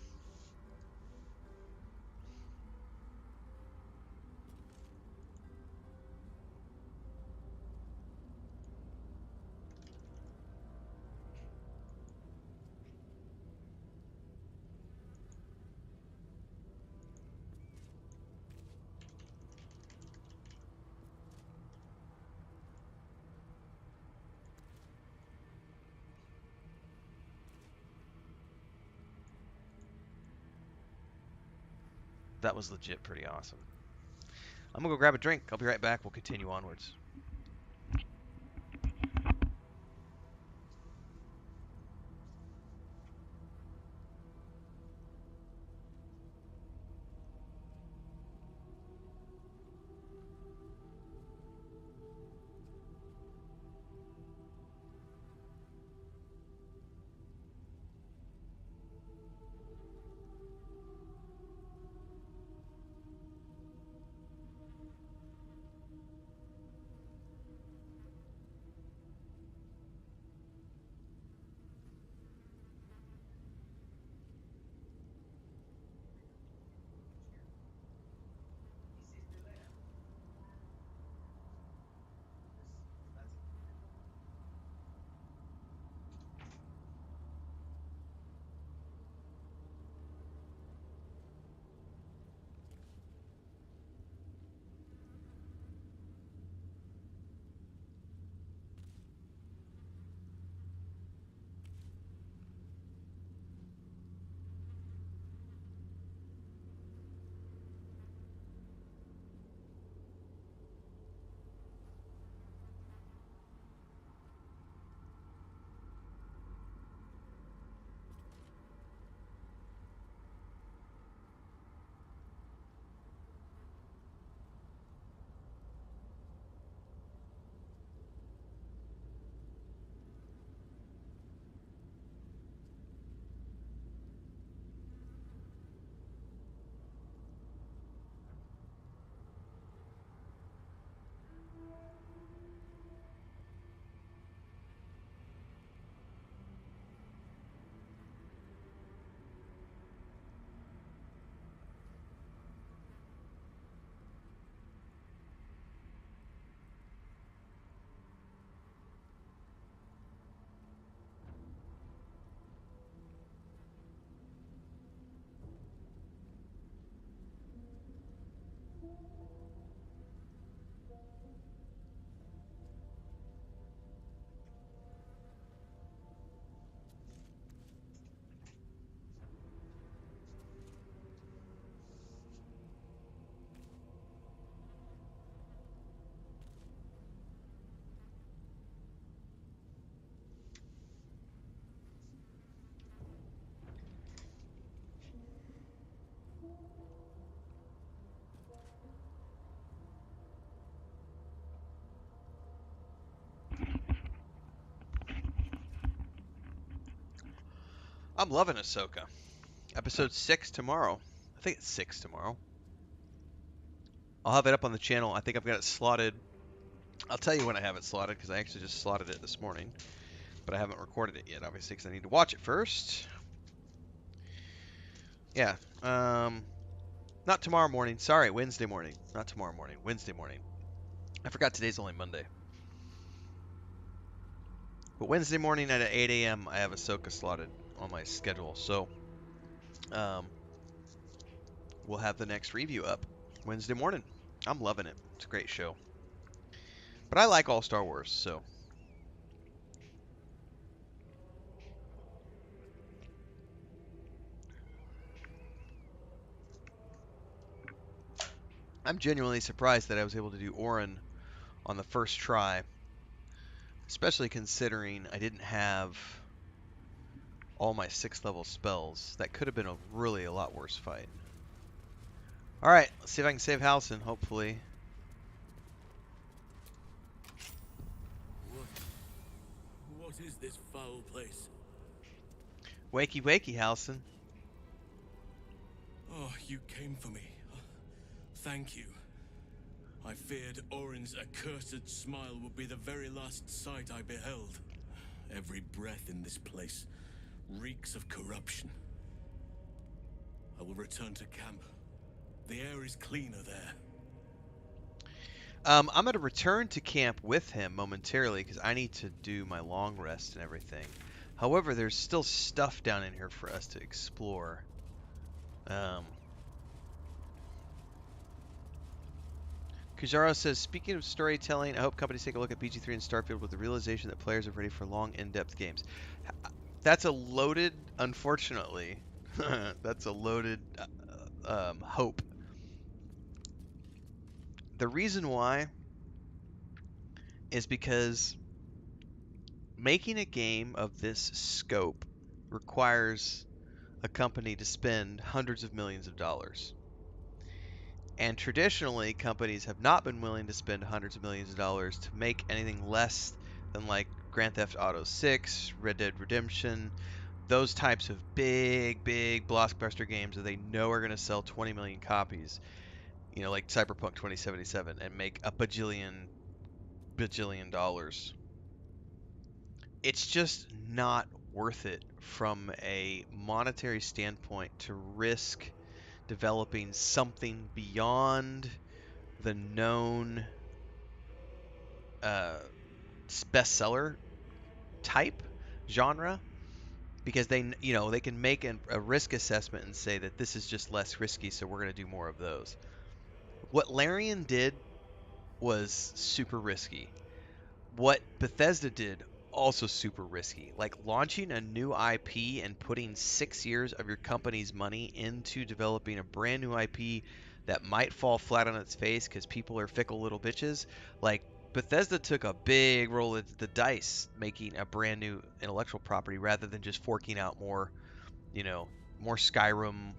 Speaker 1: That was legit pretty awesome. I'm gonna go grab a drink. I'll be right back. We'll continue onwards. I'm loving Ahsoka. Episode 6 tomorrow. I think it's 6 tomorrow. I'll have it up on the channel. I think I've got it slotted. I'll tell you when I have it slotted because I actually just slotted it this morning. But I haven't recorded it yet, obviously, because I need to watch it first. Yeah. Not tomorrow morning. Sorry, Wednesday morning. Not tomorrow morning. Wednesday morning. I forgot today's only Monday. But Wednesday morning at 8 a.m. I have Ahsoka slotted on my schedule. So, we'll have the next review up Wednesday morning. I'm loving it. It's a great show. But I like all Star Wars, so. I'm genuinely surprised that I was able to do Oren on the first try. Especially considering I didn't have all my 6th level spells. That could have been really a lot worse fight. Alright, let's see if I can save Halcyon, hopefully.
Speaker 11: What is this foul place?
Speaker 1: Wakey wakey, Halcyon.
Speaker 11: Oh, you came for me. Thank you. I feared Oren's accursed smile would be the very last sight I beheld. Every breath in this place reeks of corruption. I will return to camp. The air is cleaner there.
Speaker 1: I'm going to return to camp with him momentarily because I need to do my long rest and everything. However, there's still stuff down in here for us to explore. Kujaro says, speaking of storytelling, I hope companies take a look at BG3 and Starfield with the realization that players are ready for long, in-depth games. That's a loaded, unfortunately, that's a loaded hope. The reason why is because making a game of this scope requires a company to spend hundreds of millions of dollars. And traditionally, companies have not been willing to spend hundreds of millions of dollars to make anything less than like Grand Theft Auto 6, Red Dead Redemption, those types of big blockbuster games that they know are going to sell 20 million copies, you know, like Cyberpunk 2077, and make a bajillion dollars. It's just not worth it from a monetary standpoint to risk developing something beyond the known bestseller type genre, because they can make a risk assessment and say that this is just less risky, so we're going to do more of those. What Larian did was super risky. What Bethesda did, also super risky. Like launching a new IP and putting 6 years of your company's money into developing a brand new IP that might fall flat on its face because people are fickle little bitches. Like Bethesda took a big roll of the dice making a brand new intellectual property rather than just forking out more, more Skyrim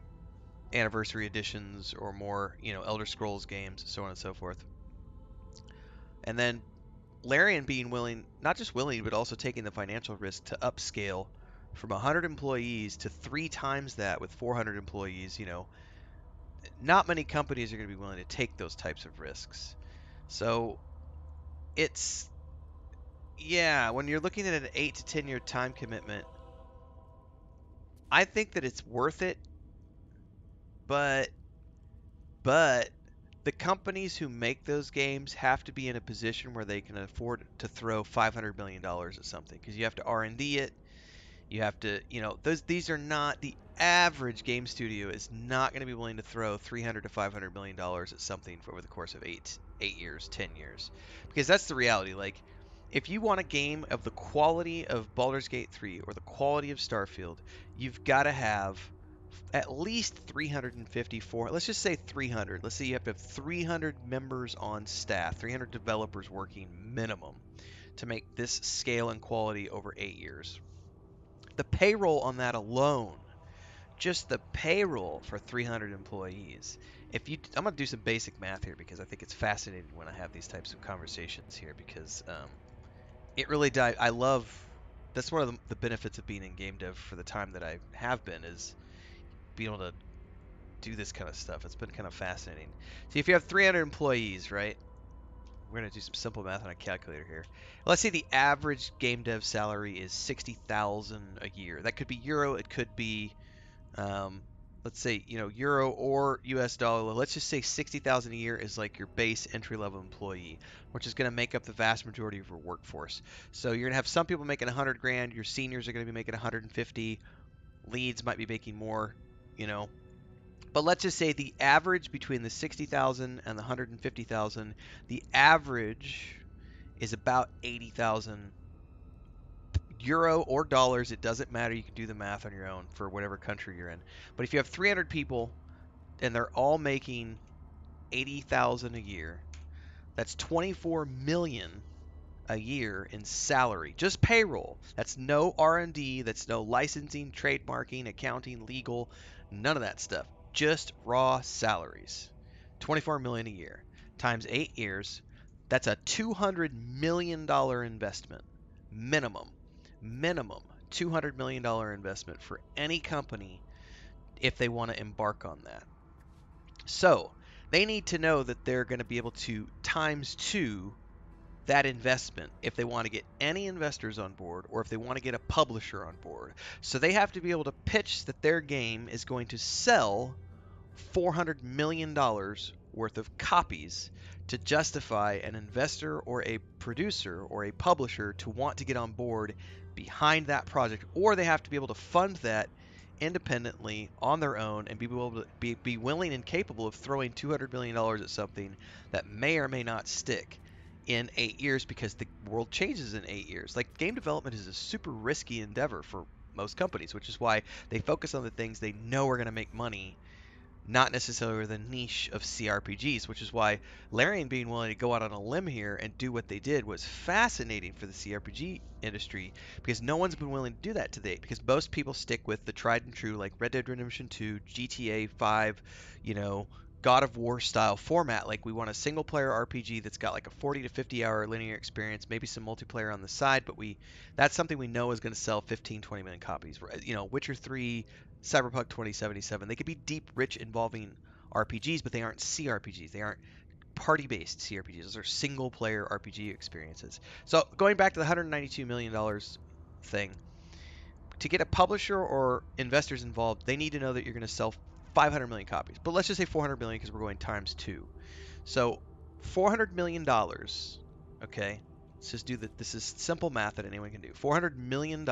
Speaker 1: anniversary editions or more, Elder Scrolls games, so on and so forth. And then Larian being willing, not just willing, but also taking the financial risk to upscale from 100 employees to 3 times that with 400 employees, not many companies are going to be willing to take those types of risks. So it's, when you're looking at an 8 to 10 year time commitment, I think that it's worth it, but the companies who make those games have to be in a position where they can afford to throw $500 million at something, because you have to R&D it. You have to, these are not, the average game studio is not going to be willing to throw $300 to $500 million at something over the course of 8 years, 10 years. Because that's the reality. Like, if you want a game of the quality of Baldur's Gate 3 or the quality of Starfield, you've got to have at least 354, let's just say 300. Let's say you have to have 300 members on staff, 300 developers working minimum to make this scale and quality over 8 years. The payroll on that alone, just the payroll for 300 employees. I'm going to do some basic math here because I think it's fascinating when I have these types of conversations here, because it really I love that's one of the benefits of being in game dev for the time that I have been, is being able to do this kind of stuff. It's been kind of fascinating. See, if you have 300 employees, right? We're going to do some simple math on a calculator here. Let's say the average game dev salary is 60,000 a year. That could be euro, it could be let's say, euro or US dollar. Let's just say 60,000 a year is like your base entry level employee, which is going to make up the vast majority of your workforce. So you're going to have some people making 100 grand, your seniors are going to be making 150, leads might be making more, you know. But let's just say the average between the 60,000 and the 150,000, the average is about 80,000 euro or dollars. It doesn't matter. You can do the math on your own for whatever country you're in. But if you have 300 people and they're all making 80,000 a year, that's 24 million a year in salary, just payroll. That's no R&D, that's no licensing, trademarking, accounting, legal, none of that stuff. Just raw salaries. 24 million a year times 8 years, that's a $200 million investment minimum. Minimum $200 million investment for any company if they want to embark on that. So they need to know that they're going to be able to times 2 that investment if they want to get any investors on board or if they want to get a publisher on board. So they have to be able to pitch that their game is going to sell $400 million worth of copies to justify an investor or a producer or a publisher to want to get on board behind that project, or they have to be able to fund that independently on their own and be able to be willing and capable of throwing $200 million at something that may or may not stick in 8 years, because the world changes in 8 years. Like, game development is a super risky endeavor for most companies, which is why they focus on the things they know are going to make money, not necessarily the niche of CRPGs, which is why Larian being willing to go out on a limb here and do what they did was fascinating for the CRPG industry, because no one's been willing to do that to date, because most people stick with the tried and true, like Red Dead Redemption 2, GTA 5, God of War style format. Like, we want a single player RPG that's got like a 40 to 50 hour linear experience, maybe some multiplayer on the side, but that's something we know is going to sell 15, 20 million copies. Witcher 3, Cyberpunk 2077, they could be deep, rich, involving RPGs, but they aren't CRPGs. They aren't party-based CRPGs. Those are single-player RPG experiences. So going back to the $192 million thing, to get a publisher or investors involved, they need to know that you're going to sell 500 million copies. But let's just say 400 million because we're going times 2. So $400 million, okay? Let's just do that. This is simple math that anyone can do. $400 million,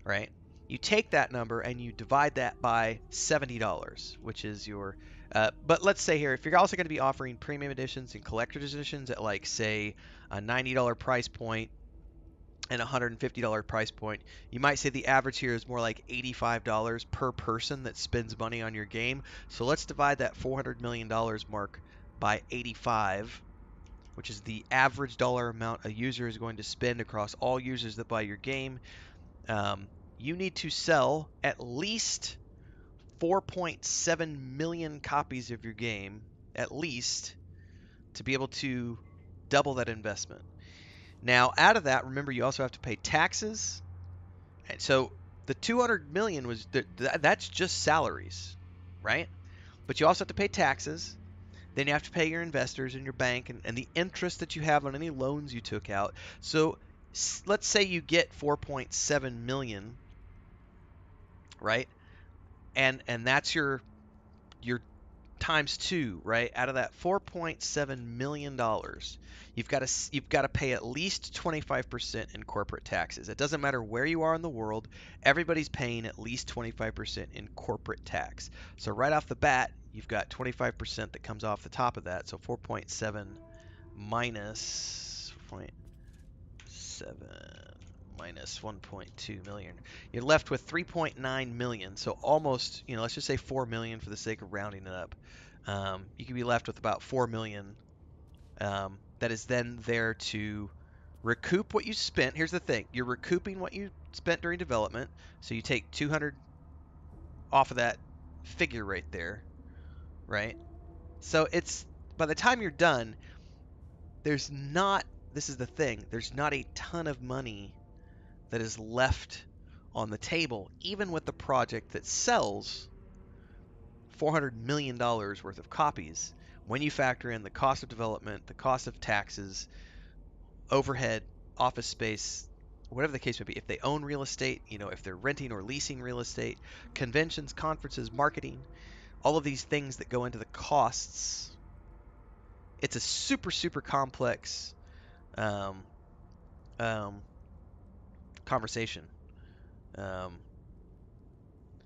Speaker 1: right? You take that number and you divide that by $70, which is your... but let's say here, if you're also going to be offering premium editions and collector's editions at, like, say, a $90 price point and a $150 price point, you might say the average here is more like $85 per person that spends money on your game. So let's divide that $400 million mark by 85, which is the average dollar amount a user is going to spend across all users that buy your game. You need to sell at least 4.7 million copies of your game, at least, to be able to double that investment. Now, out of that, remember, you also have to pay taxes. And so the 200 million was that's just salaries, right? But you also have to pay taxes. Then you have to pay your investors and your bank and the interest that you have on any loans you took out. So let's say you get 4.7 million, right? And that's your times 2, right? Out of that $4.7 million, you've got to pay at least 25% in corporate taxes. It doesn't matter where you are in the world, everybody's paying at least 25% in corporate tax. So right off the bat, you've got 25% that comes off the top of that. So 4.7 minus 0.7 minus 1.2 million. You're left with 3.9 million. So almost, let's just say 4 million for the sake of rounding it up. You could be left with about 4 million that is then there to recoup what you spent. Here's the thing. You're recouping what you spent during development. So you take 200 off of that figure right there, right? So it's, by the time you're done, this is the thing, there's not a ton of money that is left on the table, even with the project that sells $400 million worth of copies, when you factor in the cost of development, the cost of taxes, overhead, office space, whatever the case may be. If they own real estate, if they're renting or leasing real estate, conventions, conferences, marketing, all of these things that go into the costs, it's a super, super complex um, um, conversation. Um,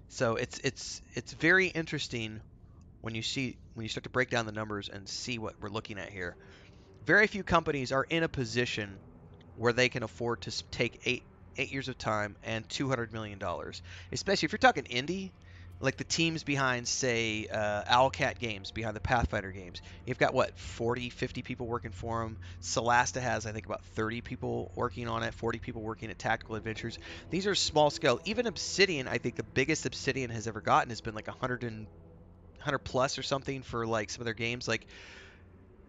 Speaker 1: so it's very interesting when you start to break down the numbers and see what we're looking at here. Very few companies are in a position where they can afford to take eight years of time and $200 million, especially if you're talking indie, like the teams behind, say, Owlcat Games, behind the Pathfinder games. You've got, what, 40, 50 people working for them. Solasta has, I think, about 30 people working on it, 40 people working at Tactical Adventures. These are small scale. Even Obsidian, I think the biggest Obsidian has ever gotten has been like 100 plus or something for like some of their games, like,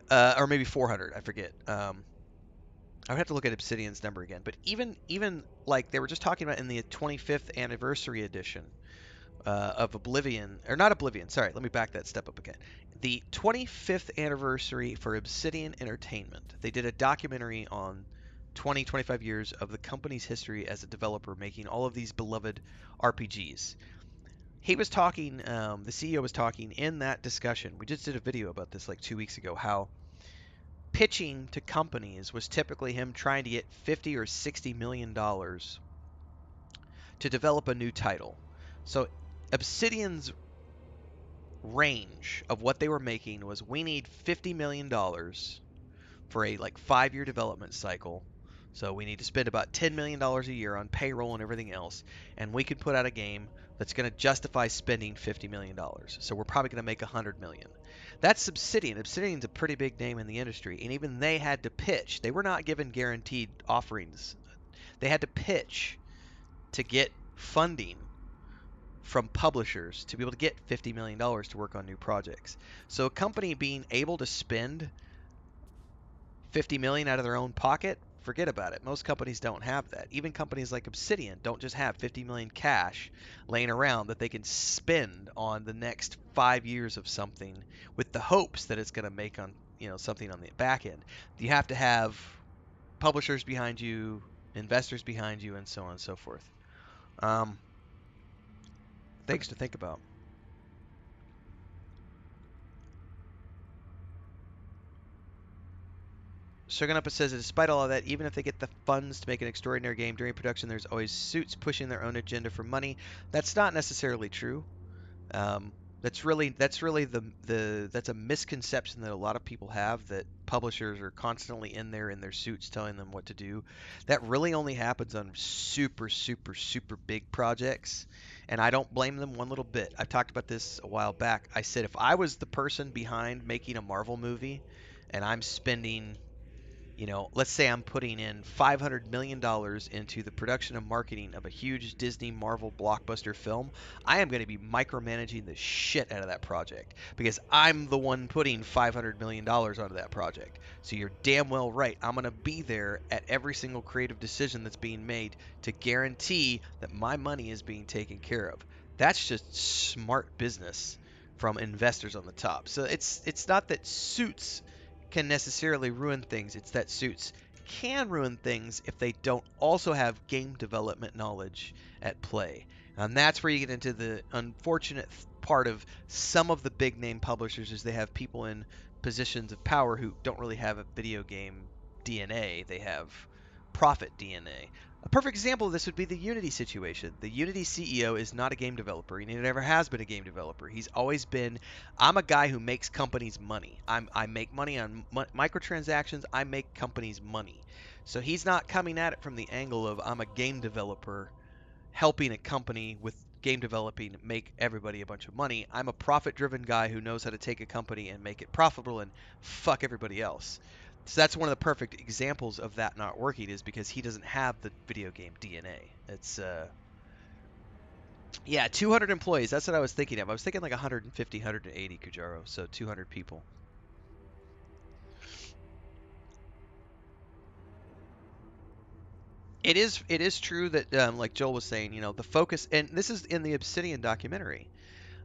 Speaker 1: or maybe 400, I forget. I would have to look at Obsidian's number again, but even like they were just talking about in the 25th anniversary edition of Oblivion, or not Oblivion, sorry, let me back that step up again. The 25th anniversary for Obsidian Entertainment, they did a documentary on 25 years of the company's history as a developer making all of these beloved RPGs. He was talking, the CEO was talking in that discussion. We just did a video about this like 2 weeks ago, how pitching to companies was typically him trying to get $50 or $60 million to develop a new title. So Obsidian's range of what they were making was, we need $50 million for a like 5-year development cycle. So we need to spend about $10 million a year on payroll and everything else, and we could put out a game that's going to justify spending $50 million. So we're probably going to make $100 million. That's Obsidian. Obsidian's a pretty big name in the industry, and even they had to pitch. They were not given guaranteed offerings. They had to pitch to get funding from publishers to be able to get $50 million to work on new projects. So a company being able to spend $50 million out of their own pocket, forget about it. Most companies don't have that. Even companies like Obsidian don't just have $50 million cash laying around that they can spend on the next 5 years of something with the hopes that it's going to make on, something on the back end. You have to have publishers behind you, investors behind you, and so on and so forth. Things to think about. Sugarnuppa says that despite all of that, even if they get the funds to make an extraordinary game during production, there's always suits pushing their own agenda for money. That's not necessarily true. That's really that's a misconception that a lot of people have, that publishers are constantly in their suits telling them what to do. That really only happens on super, super, super big projects, and I don't blame them one little bit. I've talked about this a while back. I said if I was the person behind making a Marvel movie and I'm spending, let's say I'm putting in $500 million into the production and marketing of a huge Disney Marvel blockbuster film, I am going to be micromanaging the shit out of that project because I'm the one putting $500 million onto that project. So you're damn well right. I'm going to be there at every single creative decision that's being made to guarantee that my money is being taken care of. That's just smart business from investors on the top. So it's not that suits can necessarily ruin things. It's that suits can ruin things if they don't also have game development knowledge at play. And that's where you get into the unfortunate part of some of the big name publishers, is they have people in positions of power who don't really have a video game DNA. They have profit DNA. A perfect example of this would be the Unity situation. The Unity CEO is not a game developer. He never has been a game developer. He's always been, I'm a guy who makes companies money. I make money on microtransactions. I make companies money. So he's not coming at it from the angle of, I'm a game developer helping a company with game developing make everybody a bunch of money. I'm a profit-driven guy who knows how to take a company and make it profitable and fuck everybody else. So that's one of the perfect examples of that not working, is because he doesn't have the video game DNA. It's yeah, 200 employees. That's what I was thinking of. I was thinking like 150, 180, Kujaro. So 200 people. It is true that like Joel was saying, the focus, and this is in the Obsidian documentary.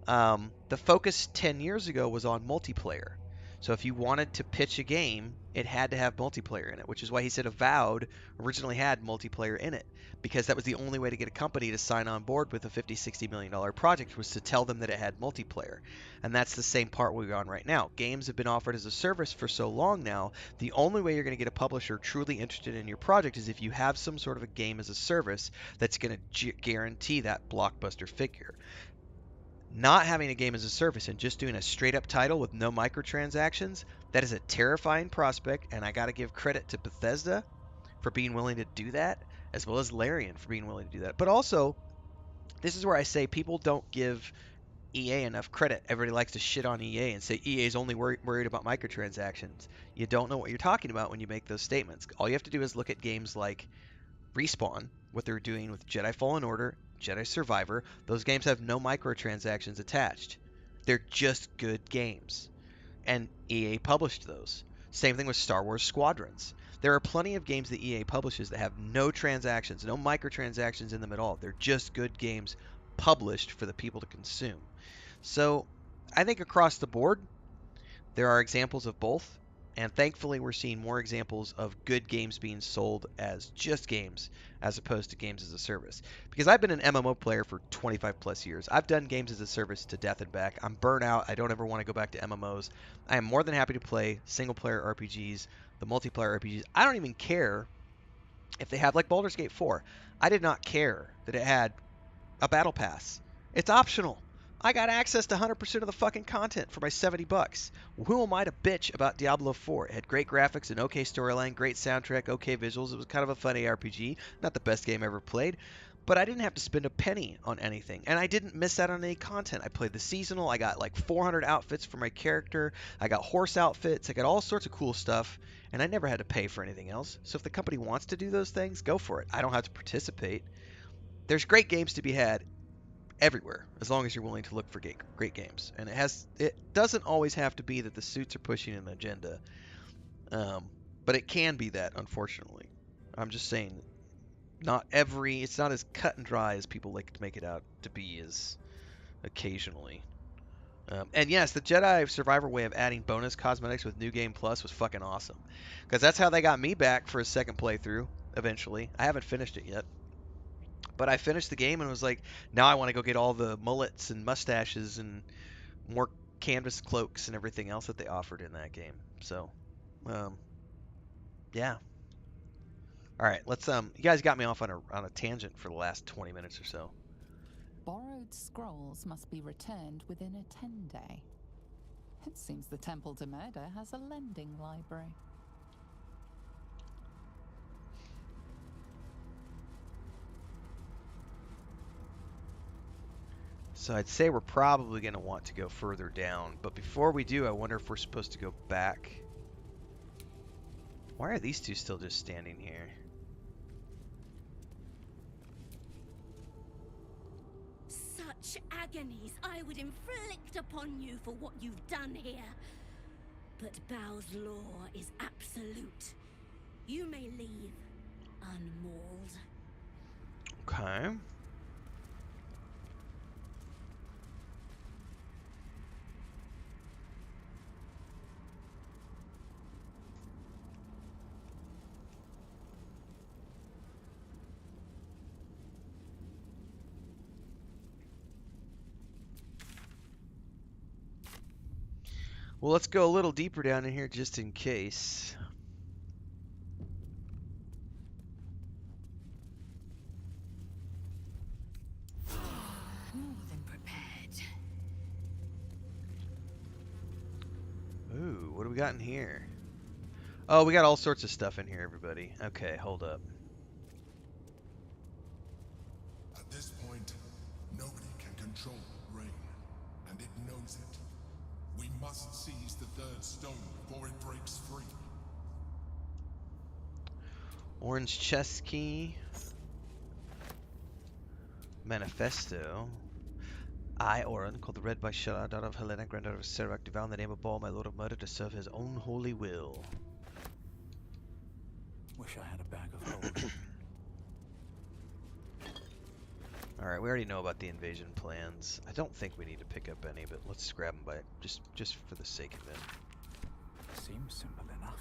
Speaker 1: The focus 10 years ago was on multiplayer. So if you wanted to pitch a game, it had to have multiplayer in it, which is why he said Avowed originally had multiplayer in it, because that was the only way to get a company to sign on board with a $50-60 million project, was to tell them that it had multiplayer. And that's the same part we're on right now. Games have been offered as a service for so long now, the only way you're going to get a publisher truly interested in your project is if you have some sort of a game as a service that's going to guarantee that blockbuster figure. Not having a game as a service and just doing a straight up title with no microtransactions, that is a terrifying prospect, and I got to give credit to Bethesda for being willing to do that, as well as Larian for being willing to do that. But also, this is where I say people don't give EA enough credit. Everybody likes to shit on EA and say EA is only worried about microtransactions. You don't know what you're talking about when you make those statements. All you have to do is look at games like Respawn, what they're doing with Jedi Fallen Order, Jedi Survivor. Those games have no microtransactions attached. They're just good games. And EA published those. Same thing with Star Wars Squadrons. There are plenty of games that EA publishes that have no transactions, no microtransactions in them at all. They're just good games published for the people to consume. So I think across the board, there are examples of both. And thankfully, we're seeing more examples of good games being sold as just games as opposed to games as a service. Because I've been an MMO player for 25 plus years. I've done games as a service to death and back. I'm burnt out. I don't ever want to go back to MMOs. I am more than happy to play single player RPGs, the multiplayer RPGs. I don't even care if they have, like Baldur's Gate 4. I did not care that it had a battle pass. It's optional. I got access to 100% of the fucking content for my $70. Who am I to bitch about Diablo 4? It had great graphics, an okay storyline, great soundtrack, okay visuals. It was kind of a funny RPG. Not the best game I ever played, but I didn't have to spend a penny on anything, and I didn't miss out on any content. I played the seasonal. I got like 400 outfits for my character. I got horse outfits. I got all sorts of cool stuff, and I never had to pay for anything else. So if the company wants to do those things, go for it. I don't have to participate. There's great games to be had everywhere, as long as you're willing to look for great games. And it doesn't always have to be that the suits are pushing an agenda, but it can be that, unfortunately. I'm just saying, it's not as cut and dry as people like to make it out to be as occasionally. And yes, the Jedi Survivor way of adding bonus cosmetics with New Game Plus was fucking awesome, because that's how they got me back for a second playthrough eventually. I haven't finished it yet. But I finished the game and was like, now I want to go get all the mullets and mustaches and more canvas cloaks and everything else that they offered in that game. So, yeah. All right, let's you guys got me off on a tangent for the last 20 minutes or so.
Speaker 6: Borrowed scrolls must be returned within a 10-day. It seems the Temple to Murder has a lending library.
Speaker 1: So I'd say we're probably going to want to go further down. But before we do, I wonder if we're supposed to go back. Why are these two still just standing here?
Speaker 10: Such agonies I would inflict upon you for what you've done here. But Bao's law is absolute. You may leave unmauled.
Speaker 1: Okay. Well, let's go a little deeper down in here just in case.
Speaker 10: More than prepared.
Speaker 1: Ooh, what do we got in here? Oh, we got all sorts of stuff in here, everybody. Okay, hold up.
Speaker 3: At this point, nobody can control rain, and it knows it. We must seize the third stone before it breaks free.
Speaker 1: Orange chest key. Manifesto. I, Oren, called the Red by Shara, daughter of Helena, granddaughter of Serac, devout in the name of Baal, my lord of murder, to serve his own holy will.
Speaker 2: Wish I had a bag of holding.
Speaker 1: Alright, we already know about the invasion plans. I don't think we need to pick up any, but let's grab them by just for the sake of it.
Speaker 2: Seems simple enough.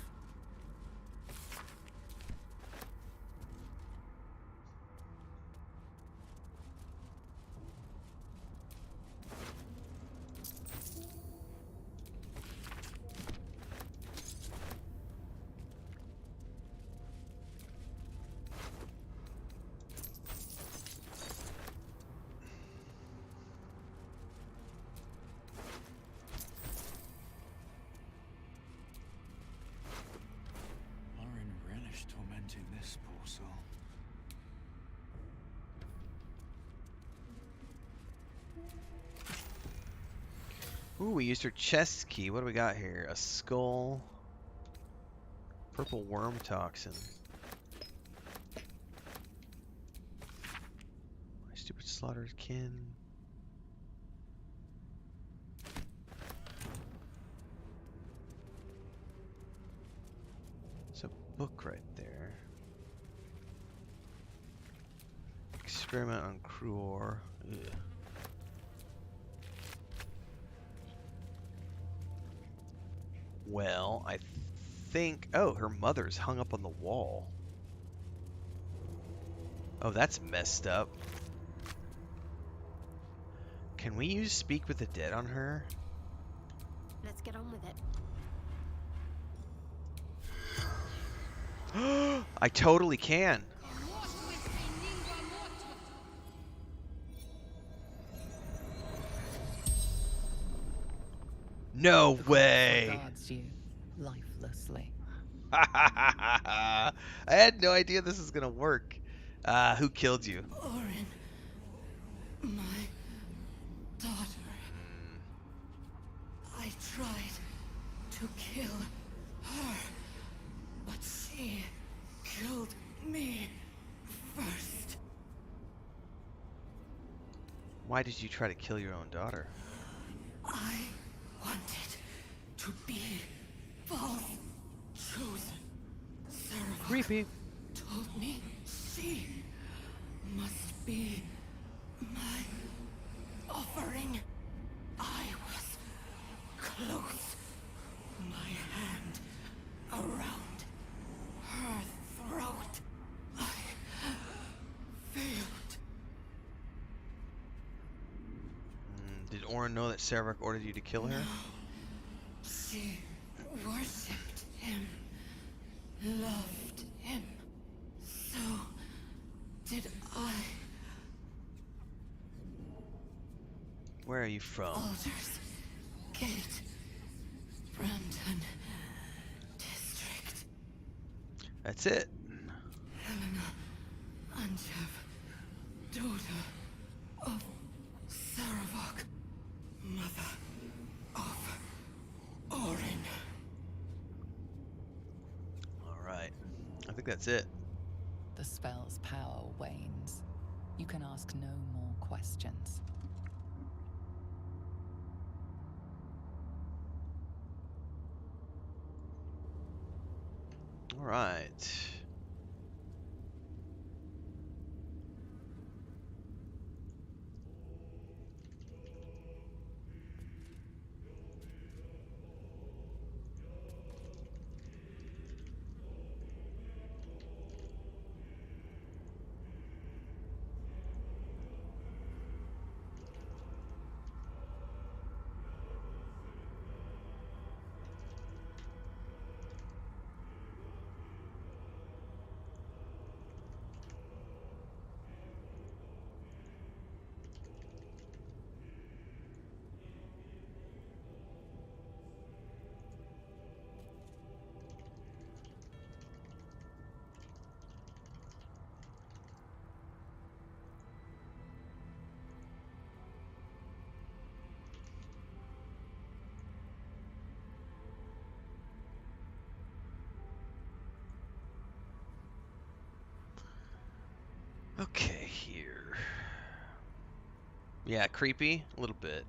Speaker 2: Oren relished tormenting this poor soul.
Speaker 1: Ooh, we used her chest key. What do we got here? A skull. Purple worm toxin. My stupid slaughtered kin. There's a book right there. Experiment on Cruor. Ugh. Well, I think... Oh, her mother's hung up on the wall. Oh, that's messed up. Can we use Speak with the Dead on her?
Speaker 7: Let's get on with it.
Speaker 1: I totally can. No way.
Speaker 6: Regards you lifelessly.
Speaker 1: I had no idea this was gonna work. Who killed you?
Speaker 4: Oren, my daughter. I tried to kill her, but she killed me first.
Speaker 1: Why did you try to kill your own daughter?
Speaker 4: I wanted to be false chosen. Sarah
Speaker 1: Creepy.
Speaker 4: told me she must be my offering. I was close, my hand around her throat. I failed.
Speaker 1: Did Oren know that Sarek ordered you to kill her?
Speaker 4: No. She worshipped him, loved him. So did I.
Speaker 1: Where are you from?
Speaker 4: Baldur's Gate, Brandon District.
Speaker 1: That's it.
Speaker 4: Helena Anchev, daughter of Saravok, mother of Oren.
Speaker 1: Alright. I think that's it.
Speaker 6: The spell's power wanes. You can ask no more questions.
Speaker 1: Alright. Okay, here. Yeah, creepy? A little bit.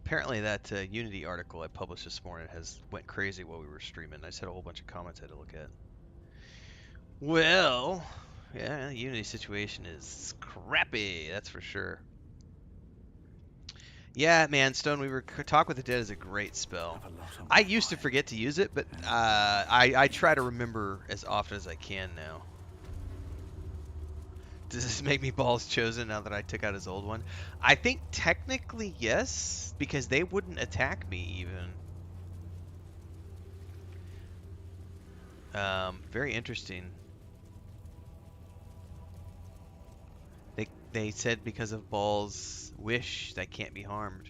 Speaker 1: Apparently that Unity article I published this morning went crazy while we were streaming. I just had a whole bunch of comments I had to look at. Well, yeah, the Unity situation is crappy, that's for sure. Yeah, man, Stoneweaver, Talk with the Dead is a great spell. I used to forget to use it, but I try to remember as often as I can now. Does this make me balls chosen now that I took out his old one? I think technically yes, because they wouldn't attack me even. Very interesting. They said because of Ball's wish that can't be harmed.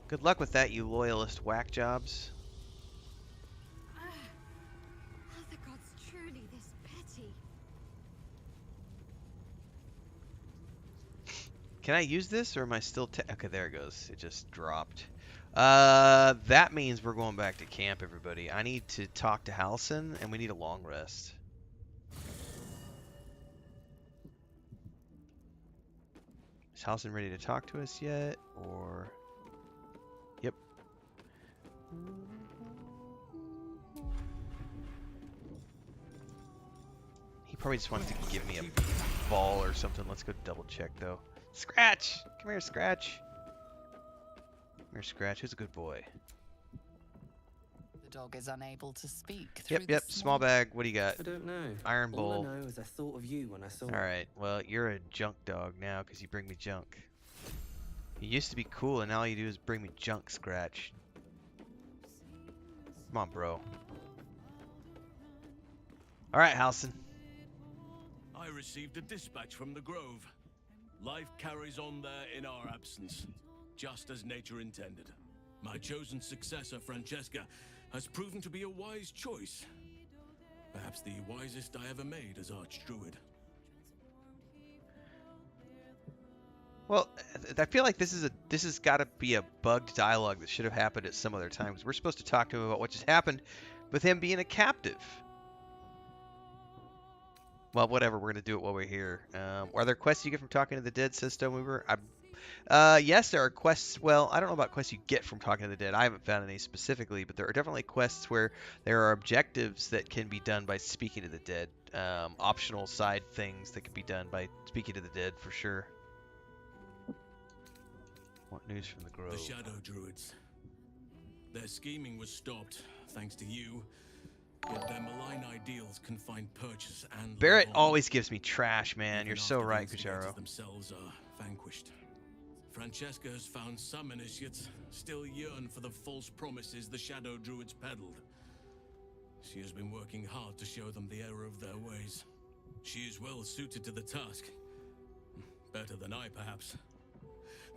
Speaker 1: Good luck with that, you loyalist whack jobs.
Speaker 7: Are the gods truly this petty?
Speaker 1: Can I use this, or am I still okay, there it goes. It just dropped. That means we're going back to camp, everybody. I need to talk to Halson, and we need a long rest. Is Halson ready to talk to us yet, or... Yep. He probably just wants to give me a ball or something. Let's go double check, though. Scratch! Come here, Scratch. Come here, Scratch. Who's a good boy?
Speaker 6: The dog is unable to speak through
Speaker 1: Yep, small bag. What do you got?
Speaker 12: I don't know.
Speaker 1: Iron Bowl.
Speaker 12: All I know is I thought of you when I saw it.
Speaker 1: Alright, well, you're a junk dog now because you bring me junk. You used to be cool, and all you do is bring me junk, Scratch. Come on, bro. Alright, Halson.
Speaker 11: I received a dispatch from the Grove. Life carries on there in our absence, just as nature intended. My chosen successor, Francesca, has proven to be a wise choice. Perhaps the wisest I ever made as Archdruid.
Speaker 1: Well, I feel like this has got to be a bugged dialogue that should have happened at some other time, because we're supposed to talk to him about what just happened with him being a captive. Well, whatever, we're going to do it while we're here. Are there quests you get from talking to the dead, says Stoneweaver? Yes, there are quests. Well, I don't know about quests you get from talking to the dead. I haven't found any specifically, but there are definitely quests where there are objectives that can be done by speaking to the dead. Optional side things that can be done by speaking to the dead, for sure. What news from the Grove?
Speaker 11: The Shadow Druids. Their scheming was stopped, thanks to you. Yet their malign ideals can find purchase and
Speaker 1: Barrett always gives me trash, man. You're so right,
Speaker 11: the
Speaker 1: Kujaro.
Speaker 11: themselves are vanquished. Francesca has found some initiates still yearn for the false promises the Shadow Druids peddled. She has been working hard to show them the error of their ways. She is well suited to the task. Better than I, perhaps.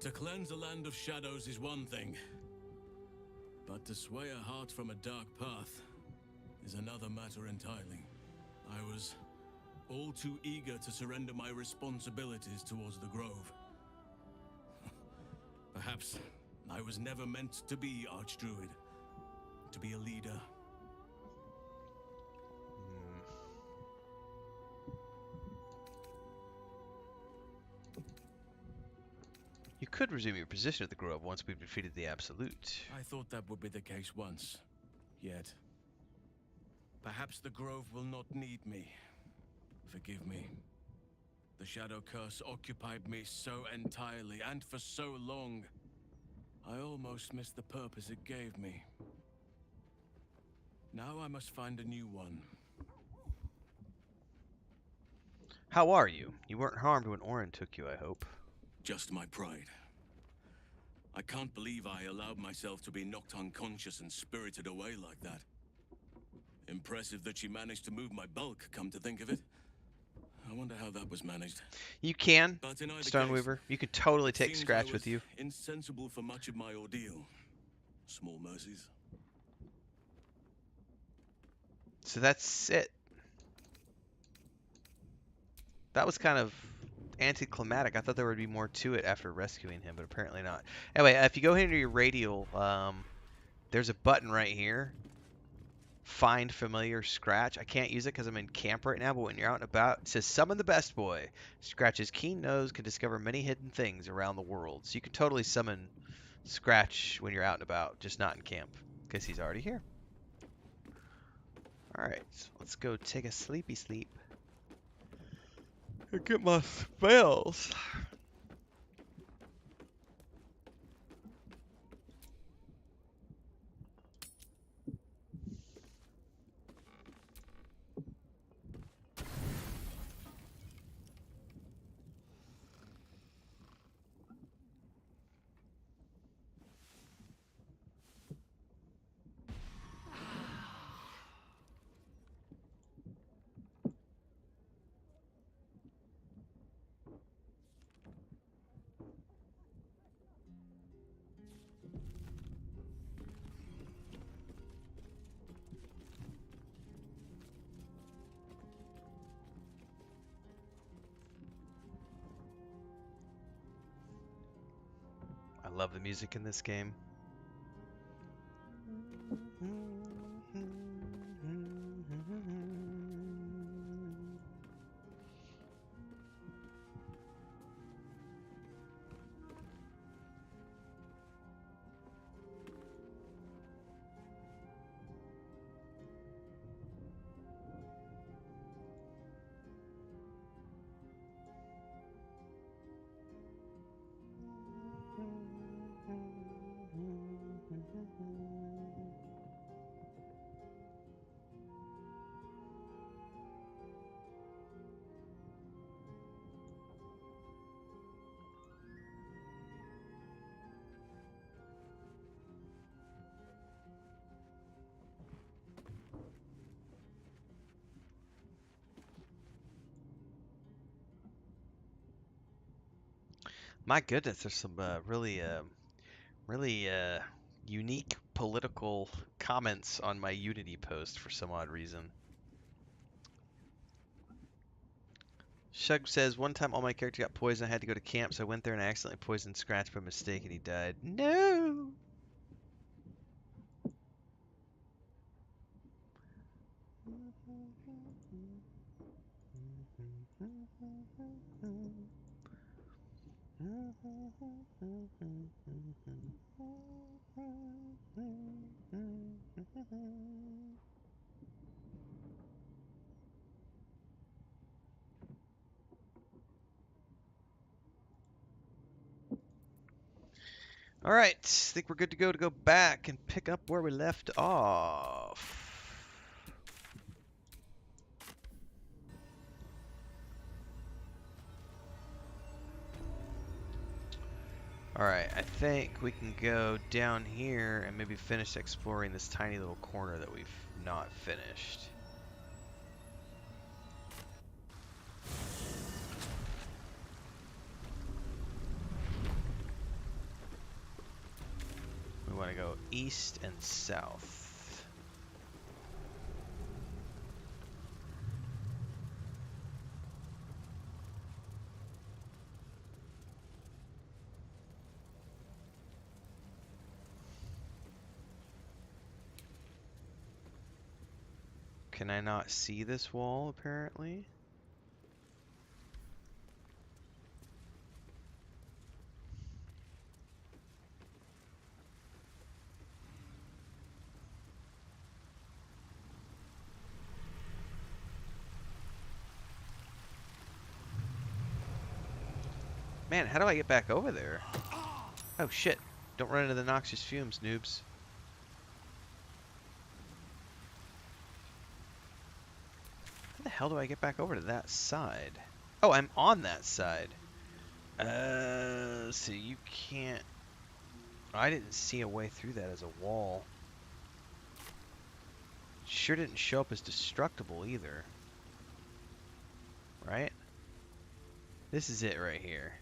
Speaker 11: To cleanse a land of shadows is one thing, but to sway a heart from a dark path is another matter entirely. I was all too eager to surrender my responsibilities towards the Grove. Perhaps I was never meant to be Archdruid, to be a leader.
Speaker 1: You could resume your position at the Grove once we've defeated the Absolute.
Speaker 11: I thought that would be the case once, yet perhaps the Grove will not need me. Forgive me. The Shadow Curse occupied me so entirely and for so long, I almost missed the purpose it gave me. Now I must find a new one.
Speaker 1: How are you? You weren't harmed when Oren took you, I hope.
Speaker 11: Just my pride. I can't believe I allowed myself to be knocked unconscious and spirited away like that. Impressive that she managed to move my bulk, come to think of it. I wonder how that was managed.
Speaker 1: You can,
Speaker 11: But in either
Speaker 1: Stoneweaver.
Speaker 11: case,
Speaker 1: You could totally take
Speaker 11: seems
Speaker 1: Scratch
Speaker 11: I
Speaker 1: with
Speaker 11: was
Speaker 1: you.
Speaker 11: Insensible for much of my ordeal. Small mercies.
Speaker 1: So that's it. That was kind of anticlimactic. I thought there would be more to it after rescuing him, but apparently not. Anyway, if you go into your radial, there's a button right here Find familiar Scratch. I can't use it because I'm in camp right now, but when you're out and about, it says summon the best boy. Scratch's keen nose can discover many hidden things around the world. So you can totally summon Scratch when you're out and about, just not in camp, because he's already here. Alright, so let's go take a sleepy sleep. And get my spells. I love the music in this game. My goodness, there's some really unique political comments on my Unity post for some odd reason. Shug says, one time all my characters got poisoned. I had to go to camp, so I went there and I accidentally poisoned Scratch by mistake and he died. No! Alright, I think we're good to go back and pick up where we left off. Alright, I think we can go down here and maybe finish exploring this tiny little corner that we've not finished. We want to go east and south. Can I not see this wall, apparently? Man, how do I get back over there? Oh shit. Don't run into the noxious fumes, noobs. How the hell do I get back over to that side? Oh, I'm on that side. So you can't... I didn't see a way through that as a wall. Sure didn't show up as destructible either. Right? This is it right here.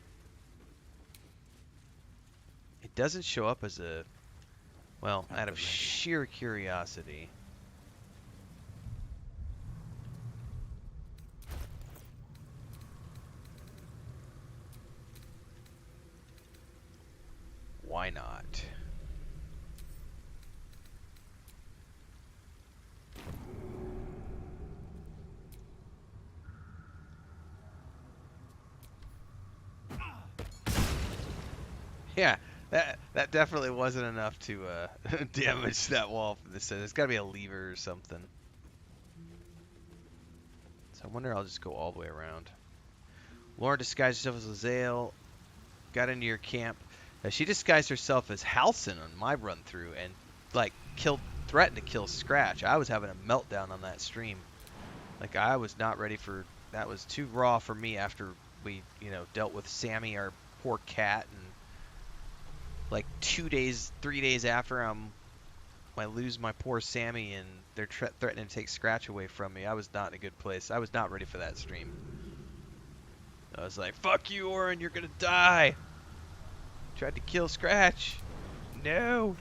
Speaker 1: It doesn't show up as a... Well, out of sheer curiosity. Why not? Yeah, that definitely wasn't enough to damage that wall from this side. There's got to be a lever or something. So I wonder I'll just go all the way around. Lauren disguised herself as Lae'zel, got into your camp. She disguised herself as Halcyon on my run through and like threatened to kill Scratch. I was having a meltdown on that stream. Like I was not ready for that. Was too raw for me after we dealt with Sammy, our poor cat, and like 3 days after I lose my poor Sammy and they're threatening to take Scratch away from me. I was not in a good place. I was not ready for that stream. I was like, fuck you, Oren, you're gonna die. Tried to kill Scratch. No.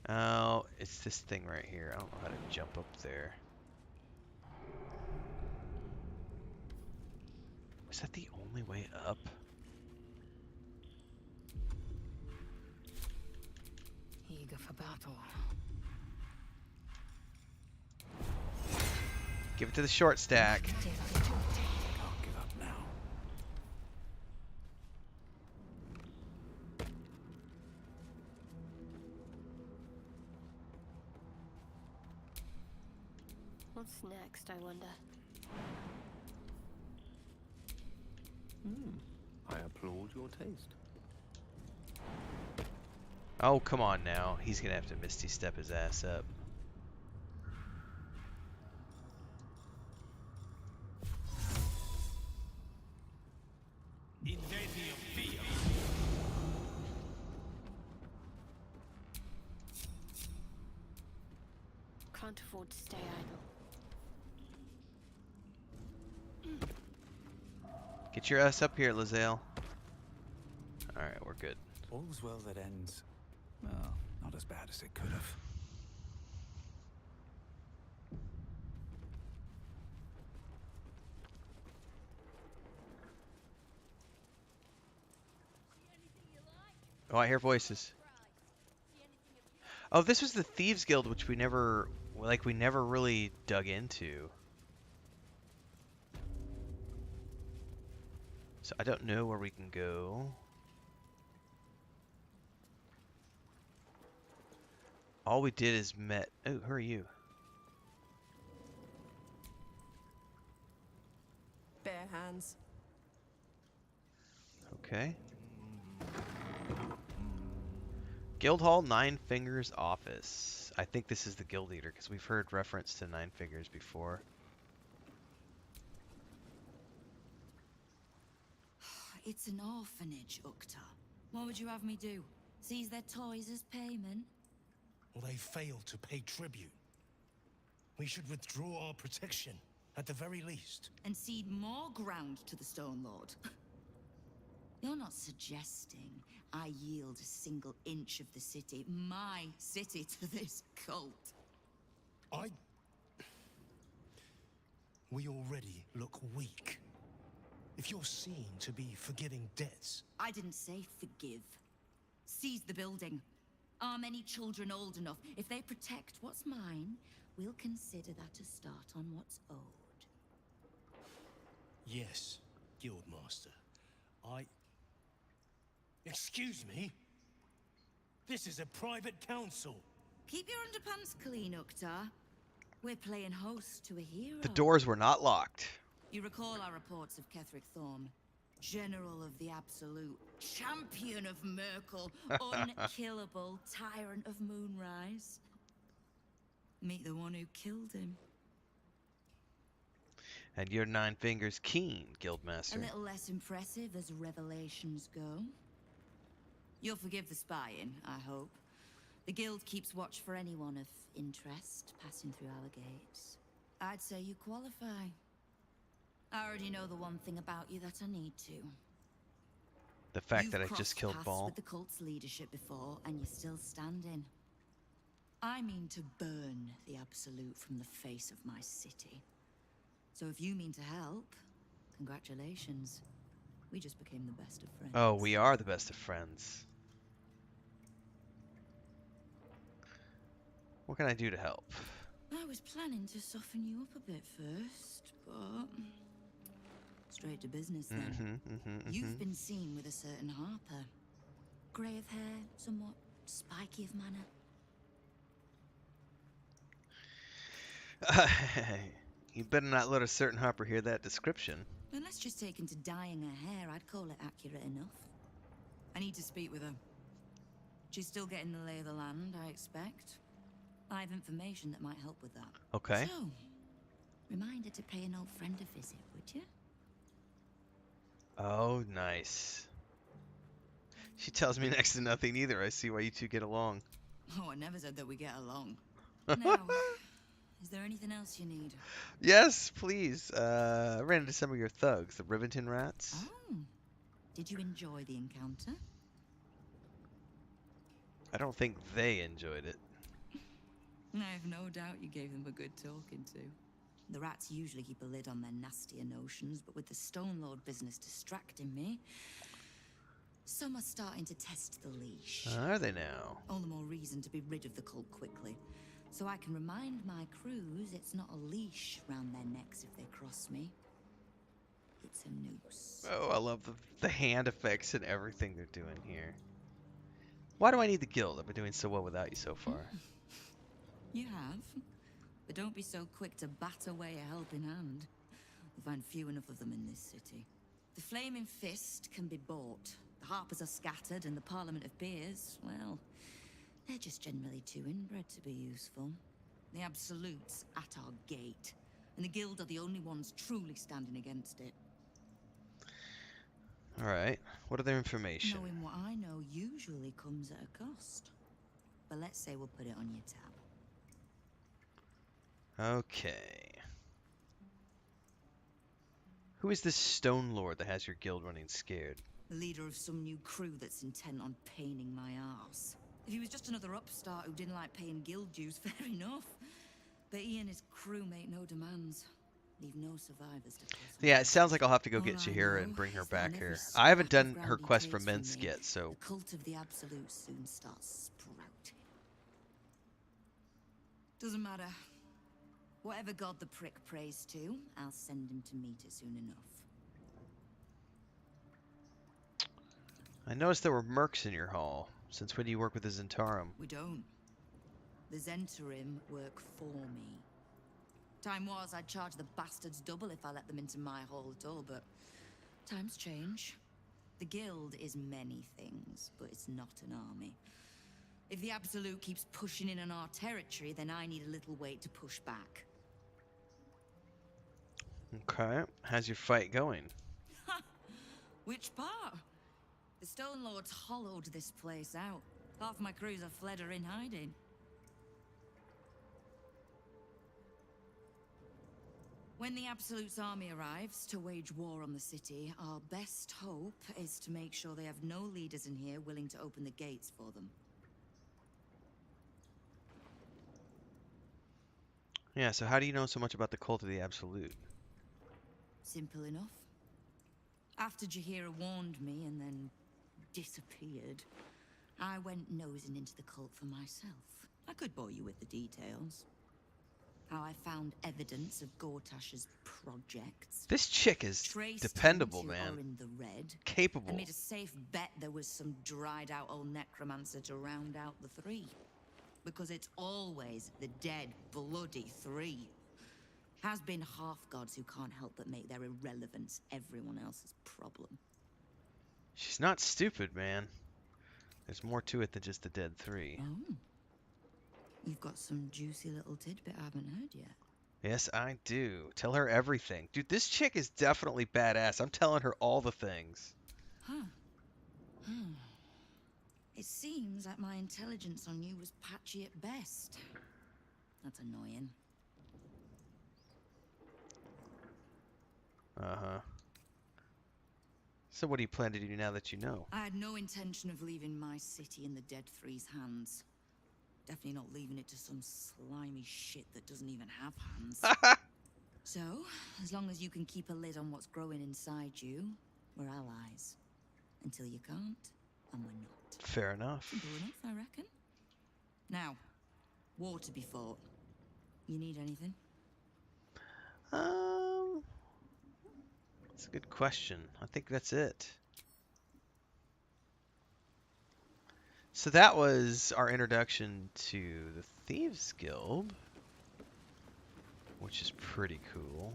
Speaker 1: Oh, it's this thing right here. I don't know how to jump up there. Is that the only way up?
Speaker 6: Eager for battle.
Speaker 1: Give it to the short stack.
Speaker 2: Can't give up now.
Speaker 7: What's next, I wonder?
Speaker 8: I applaud your taste.
Speaker 1: Oh, come on now. He's gonna have to Misty Step his ass up.
Speaker 7: Can't afford to stay idle.
Speaker 1: Get your ass up here, Lae'zel. Alright, we're good.
Speaker 2: All's well that ends. Well, not as bad as it could have.
Speaker 1: Oh, I hear voices. Oh, this was the Thieves Guild, which we never really dug into. So I don't know where we can go. All we did is met. Oh, who are you?
Speaker 13: Bare hands.
Speaker 1: Okay. Guildhall Nine Fingers office. I think this is the guild leader because we've heard reference to Nine Fingers before.
Speaker 14: It's an orphanage, Ukta. What would you have me do? Seize their toys as payment?
Speaker 15: Well, they failed to pay tribute. We should withdraw our protection, at the very least.
Speaker 14: And cede more ground to the Stone Lord? You're not suggesting I yield a single inch of the city, my city, to this cult?
Speaker 15: We already look weak. If you're seen to be forgiving debts...
Speaker 14: I didn't say forgive. Seize the building. Are many children old enough? If they protect what's mine, we'll consider that a start on what's owed.
Speaker 15: Yes, Guildmaster. Excuse me? This is a private council.
Speaker 14: Keep your underpants clean, Ukta. We're playing host to a hero.
Speaker 1: The doors were not locked.
Speaker 14: You recall our reports of Ketheric Thorm, General of the Absolute, Champion of Merkel, unkillable Tyrant of Moonrise. Meet the one who killed him.
Speaker 1: And you're Nine Fingers keen, Guildmaster.
Speaker 14: A little less impressive as revelations go. You'll forgive the spying, I hope. The guild keeps watch for anyone of interest passing through our gates. I'd say you qualify. I already know the one thing about you that I need to.
Speaker 1: The fact
Speaker 14: You've
Speaker 1: that I
Speaker 14: crossed
Speaker 1: just killed
Speaker 14: paths
Speaker 1: Ball.
Speaker 14: with the cult's leadership before, and you're still standing. I mean to burn the Absolute from the face of my city. So if you mean to help, congratulations. We just became the best of friends.
Speaker 1: Oh, we are the best of friends. What can I do to help?
Speaker 14: I was planning to soften you up a bit first, but straight to business then. You've been seen with a certain Harper. Grey of hair, somewhat spiky of manner.
Speaker 1: You better not let a certain Harper hear that description.
Speaker 14: Unless she's taken to dyeing her hair, I'd call it accurate enough. I need to speak with her. She's still getting the lay of the land, I expect. I have information that might help with that.
Speaker 1: Okay.
Speaker 14: So, reminder to pay an old friend a visit, would you?
Speaker 1: Oh, nice. She tells me next to nothing either. I see why you two get along.
Speaker 14: Oh, I never said that we get along. Now, is there anything else you need?
Speaker 1: Yes, please. I ran into some of your thugs, the Rivington rats.
Speaker 14: Oh. Did you enjoy the encounter?
Speaker 1: I don't think they enjoyed it.
Speaker 14: I have no doubt you gave them a good talking to. The rats usually keep a lid on their nastier notions, but with the Stone Lord business distracting me, some are starting to test the leash.
Speaker 1: Are they now?
Speaker 14: All the more reason to be rid of the cult quickly, so I can remind my crews it's not a leash round their necks if they cross me. It's a noose.
Speaker 1: Oh, I love the hand effects and everything they're doing here. Why do I need the guild? I've been doing so well without you so far.
Speaker 14: You have, but don't be so quick to bat away a helping hand. You'll find few enough of them in this city. The Flaming Fist can be bought. The Harpers are scattered, and the Parliament of Peers, well, they're just generally too inbred to be useful. The Absolute's at our gate, and the Guild are the only ones truly standing against it.
Speaker 1: Alright, what other information?
Speaker 14: Knowing what I know usually comes at a cost. But let's say we'll put it on your tab.
Speaker 1: Okay. Who is this Stone Lord that has your guild running scared?
Speaker 14: The leader of some new crew that's intent on paining my arse. If he was just another upstart who didn't like paying guild dues, fair enough. But he and his crew make no demands. Leave no survivors to pass.
Speaker 1: Yeah, it sounds like I'll have to go get Shahira and bring her back here. I haven't done her quest for Minsk yet, so...
Speaker 14: The cult of the Absolute soon starts sprouting. Doesn't matter. Whatever god the prick prays to, I'll send him to meet it soon enough.
Speaker 1: I noticed there were mercs in your hall. Since when do you work with the Zentarum?
Speaker 14: We don't. The Zentarim work for me. Time was I'd charge the bastards double if I let them into my hall at all, but times change. The guild is many things, but it's not an army. If the Absolute keeps pushing in on our territory, then I need a little weight to push back.
Speaker 1: Okay. How's your fight going?
Speaker 14: Which part? The Stone Lords hollowed this place out. Half my crews have fled or in hiding. When the Absolute's army arrives to wage war on the city, our best hope is to make sure they have no leaders in here willing to open the gates for them.
Speaker 1: Yeah, so how do you know so much about the cult of the Absolute?
Speaker 14: Simple enough. After Jaheira warned me and then disappeared, I went nosing into the cult for myself. I could bore you with the details. How I found evidence of Gortash's projects.
Speaker 1: This chick is dependable, man.
Speaker 14: Oren the Red.
Speaker 1: Capable.
Speaker 14: I made a safe bet there was some dried out old necromancer to round out the three. Because it's always the dead, bloody three. Has been half-gods who can't help but make their irrelevance everyone else's problem.
Speaker 1: She's not stupid, man. There's more to it than just the dead three.
Speaker 14: Oh. You've got some juicy little tidbit I haven't heard yet.
Speaker 1: Yes, I do. Tell her everything. Dude, this chick is definitely badass. I'm telling her all the things.
Speaker 14: Huh. It seems like my intelligence on you was patchy at best. That's annoying.
Speaker 1: Uh-huh. So what do you plan to do now that you know?
Speaker 14: I had no intention of leaving my city in the Dead Three's hands. Definitely not leaving it to some slimy shit that doesn't even have hands. So, as long as you can keep a lid on what's growing inside you, we're allies. Until you can't, and we're not.
Speaker 1: Fair enough.
Speaker 14: Simple enough, I reckon. Now, War to be fought. You need anything?
Speaker 1: That's a good question. I think that's it. So that was our introduction to the Thieves Guild, which is pretty cool.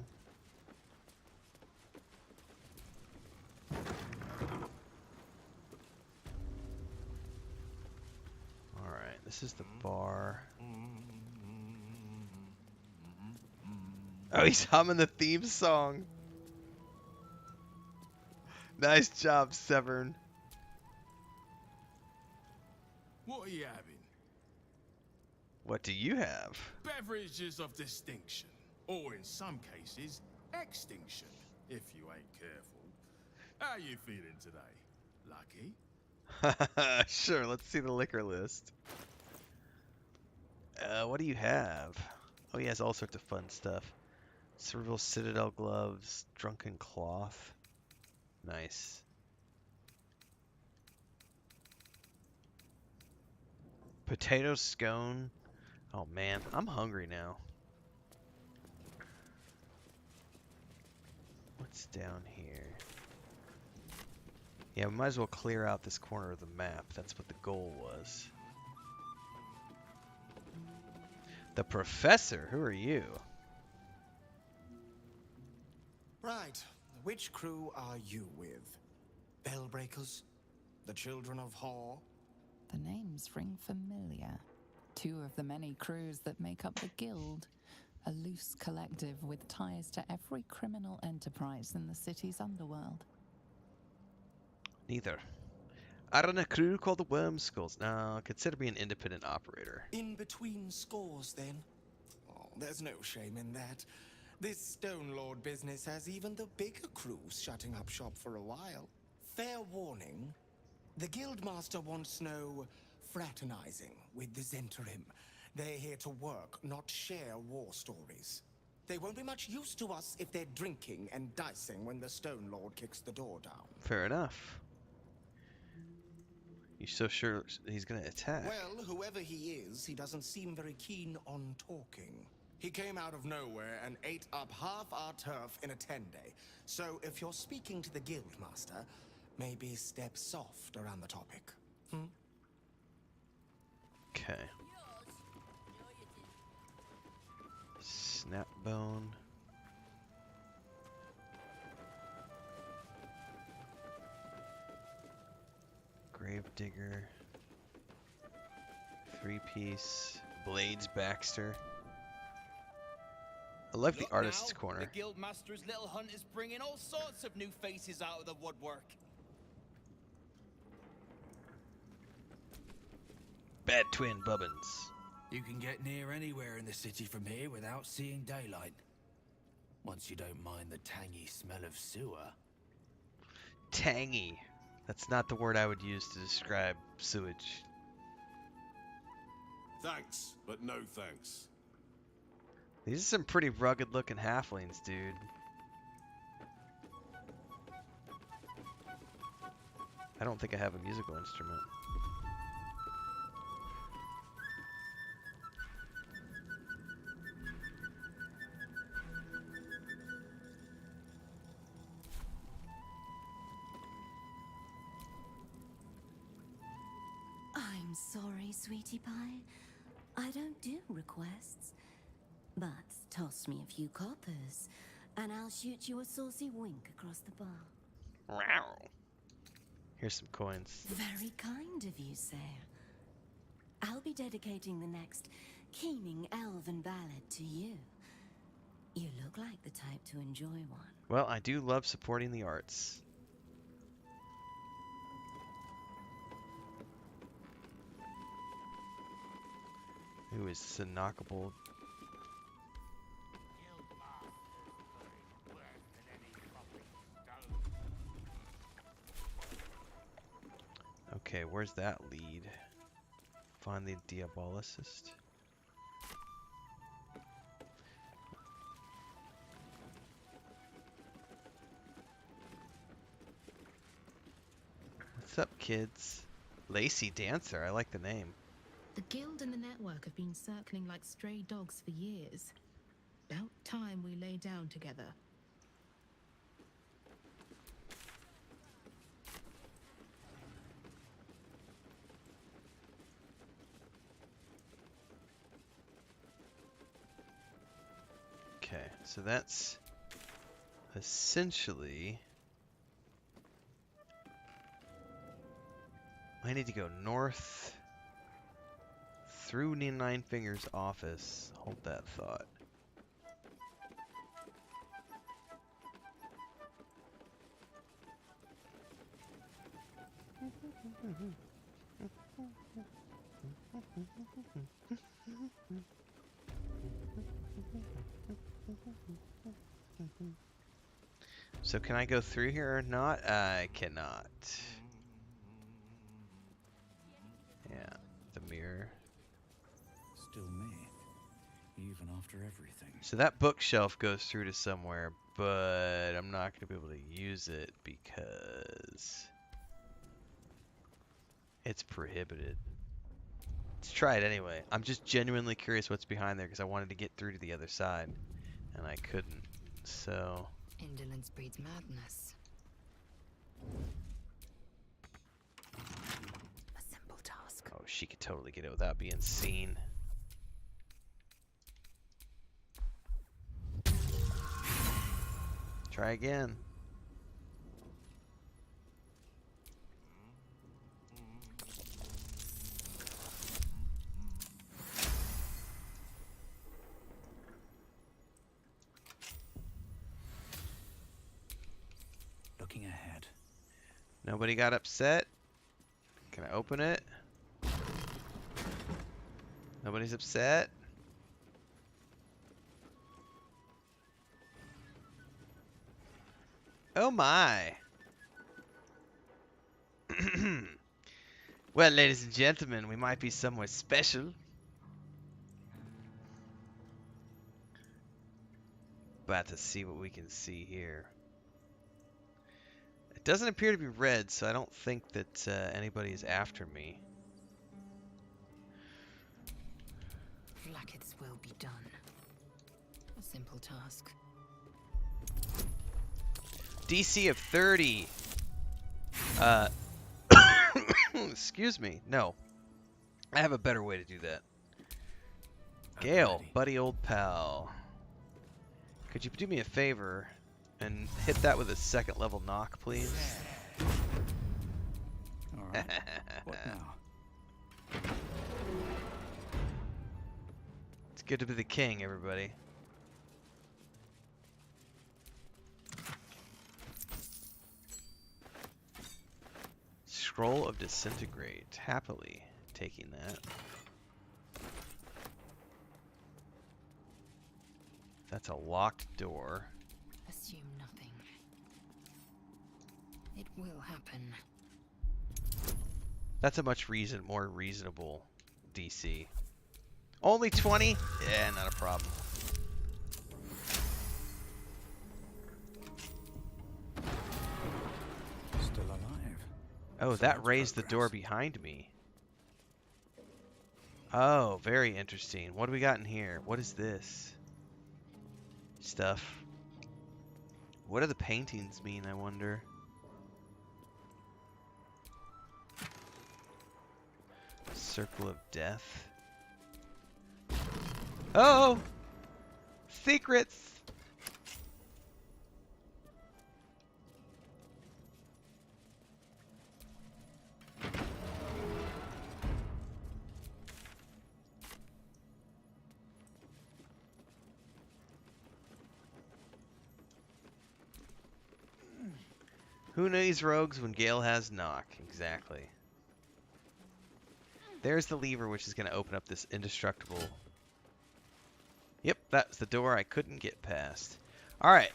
Speaker 1: Alright, this is the bar. Oh, he's humming the theme song. Nice job, Severn.
Speaker 11: What are you having?
Speaker 1: What do you have?
Speaker 11: Beverages of distinction, or in some cases, extinction, if you ain't careful. How you feeling today? Lucky?
Speaker 1: Sure, let's see the liquor list. What do you have? Oh, he has all sorts of fun stuff. Cerebral Citadel gloves, drunken cloth. Nice. Potato scone. Oh man, I'm hungry now. What's down here? Yeah, we might as well clear out this corner of the map. That's what the goal was. The Professor? Who are you?
Speaker 15: Right. Which crew are you with? Bellbreakers? The Children of Hor?
Speaker 6: The names ring familiar. Two of the many crews that make up the Guild. A loose collective with ties to every criminal enterprise in the city's underworld.
Speaker 1: Neither. I run a crew called the Worm Skulls. Now, consider me an independent operator.
Speaker 15: In between scores, then? Oh, there's no shame in that. This Stone Lord business has even the bigger crews shutting up shop for a while. Fair warning, the Guildmaster wants no fraternizing with the Zentarim. They're here to work, not share war stories. They won't be much use to us if they're drinking and dicing when the Stone Lord kicks the door down.
Speaker 1: Fair enough. You so sure he's gonna attack?
Speaker 15: Well, whoever he is, he doesn't seem very keen on talking. He came out of nowhere and ate up half our turf in a 10-day. So if you're speaking to the Guildmaster, maybe step soft around the topic.
Speaker 1: Okay. Snapbone. Gravedigger. 3-piece. Blades Baxter. I love the artist's corner.
Speaker 9: The Guildmaster's little hunt is bringing all sorts of new faces out of the woodwork.
Speaker 1: Bad twin Bubbins.
Speaker 16: You can get near anywhere in the city from here without seeing daylight. Once you don't mind the tangy smell of sewer.
Speaker 1: Tangy. That's not the word I would use to describe sewage.
Speaker 3: Thanks, but no thanks.
Speaker 1: These are some pretty rugged looking halflings, dude. I don't think I have a musical instrument.
Speaker 10: I'm sorry, sweetie pie. I don't do requests. But toss me a few coppers, and I'll shoot you a saucy wink across the bar.
Speaker 1: Wow. Here's some coins.
Speaker 10: Very kind of you, sir. I'll be dedicating the next keening elven ballad to you. You look like the type to enjoy one.
Speaker 1: Well, I do love supporting the arts. Who is this, a knockable? Okay, where's that lead? Find the Diabolicist. What's up, kids? Lacey Dancer, I like the name.
Speaker 17: The guild and the network have been circling like stray dogs for years. About time we lay down together.
Speaker 1: Okay, so that's essentially... I need to go north through Nine Fingers' office. Hold that thought. So can I go through here or not? I cannot. Yeah, the mirror.
Speaker 16: Still me, even after everything.
Speaker 1: So that bookshelf goes through to somewhere, but I'm not going to be able to use it because it's prohibited. Let's try it anyway. I'm just genuinely curious what's behind there because I wanted to get through to the other side, and I couldn't. So...
Speaker 14: Indolence breeds madness. A simple task.
Speaker 1: Oh, she could totally get it without being seen. Try again.
Speaker 16: Looking ahead.
Speaker 1: Nobody got upset? Can I open it? Nobody's upset? Oh my! Well, ladies and gentlemen, we might be somewhere special. About to see what we can see here. It doesn't appear to be red, so I don't think that anybody is after me.
Speaker 14: Blacket's will be done. A simple task.
Speaker 1: DC of 30. Excuse me. No. I have a better way to do that. Gale, buddy old pal. Could you do me a favor and hit that with a second level knock, please?
Speaker 16: Alright. What now?
Speaker 1: It's good to be the king, everybody. Scroll of Disintegrate. Happily taking that. That's a locked door.
Speaker 14: Assume nothing. It will happen.
Speaker 1: That's a much more reasonable DC. Only 20? Yeah, not a problem.
Speaker 16: Still alive.
Speaker 1: Oh, that raised the door behind me. Oh, very interesting. What do we got in here? What is this? Stuff. What do the paintings mean, I wonder? Circle of Death. Oh! Secrets! Who needs rogues when Gale has knock? Exactly. There's the lever which is going to open up this indestructible. Yep, that's the door I couldn't get past. Alright,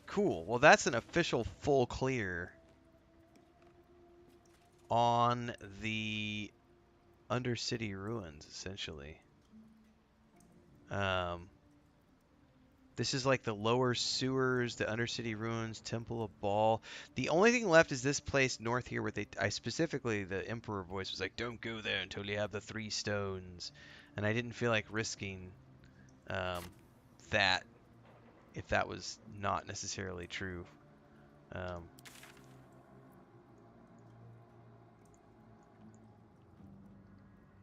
Speaker 1: cool. Well, that's an official full clear on the Undercity ruins, essentially. This is like the lower sewers, the undercity ruins, Temple of Baal. The only thing left is this place north here where I specifically, the Emperor voice was like, don't go there until you have the 3 stones. And I didn't feel like risking that if that was not necessarily true.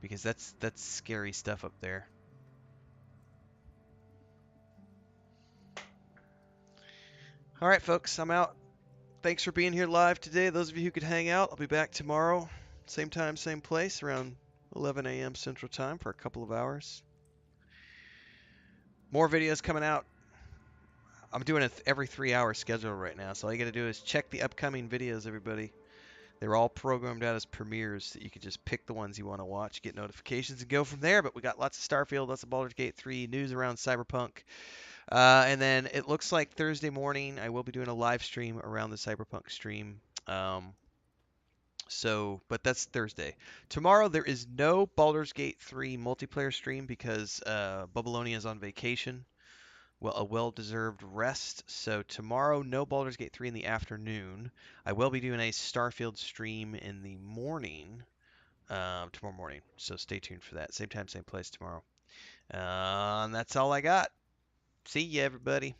Speaker 1: Because that's scary stuff up there. All right, folks, I'm out. Thanks for being here live today. Those of you who could hang out, I'll be back tomorrow, same time, same place, around 11 a.m. Central Time for a couple of hours. More videos coming out. I'm doing an every 3-hour schedule right now, so all you got to do is check the upcoming videos, everybody. They're all programmed out as premieres, so you can just pick the ones you want to watch, get notifications, and go from there. But we got lots of Starfield, lots of Baldur's Gate 3, news around Cyberpunk. And then it looks like Thursday morning I will be doing a live stream around the Cyberpunk stream. But that's Thursday. Tomorrow there is no Baldur's Gate 3 multiplayer stream because Babylonia is on vacation. Well, a well-deserved rest. So tomorrow, no Baldur's Gate 3 in the afternoon. I will be doing a Starfield stream in the morning, tomorrow morning. So stay tuned for that. Same time, same place tomorrow. And that's all I got. See ya, everybody.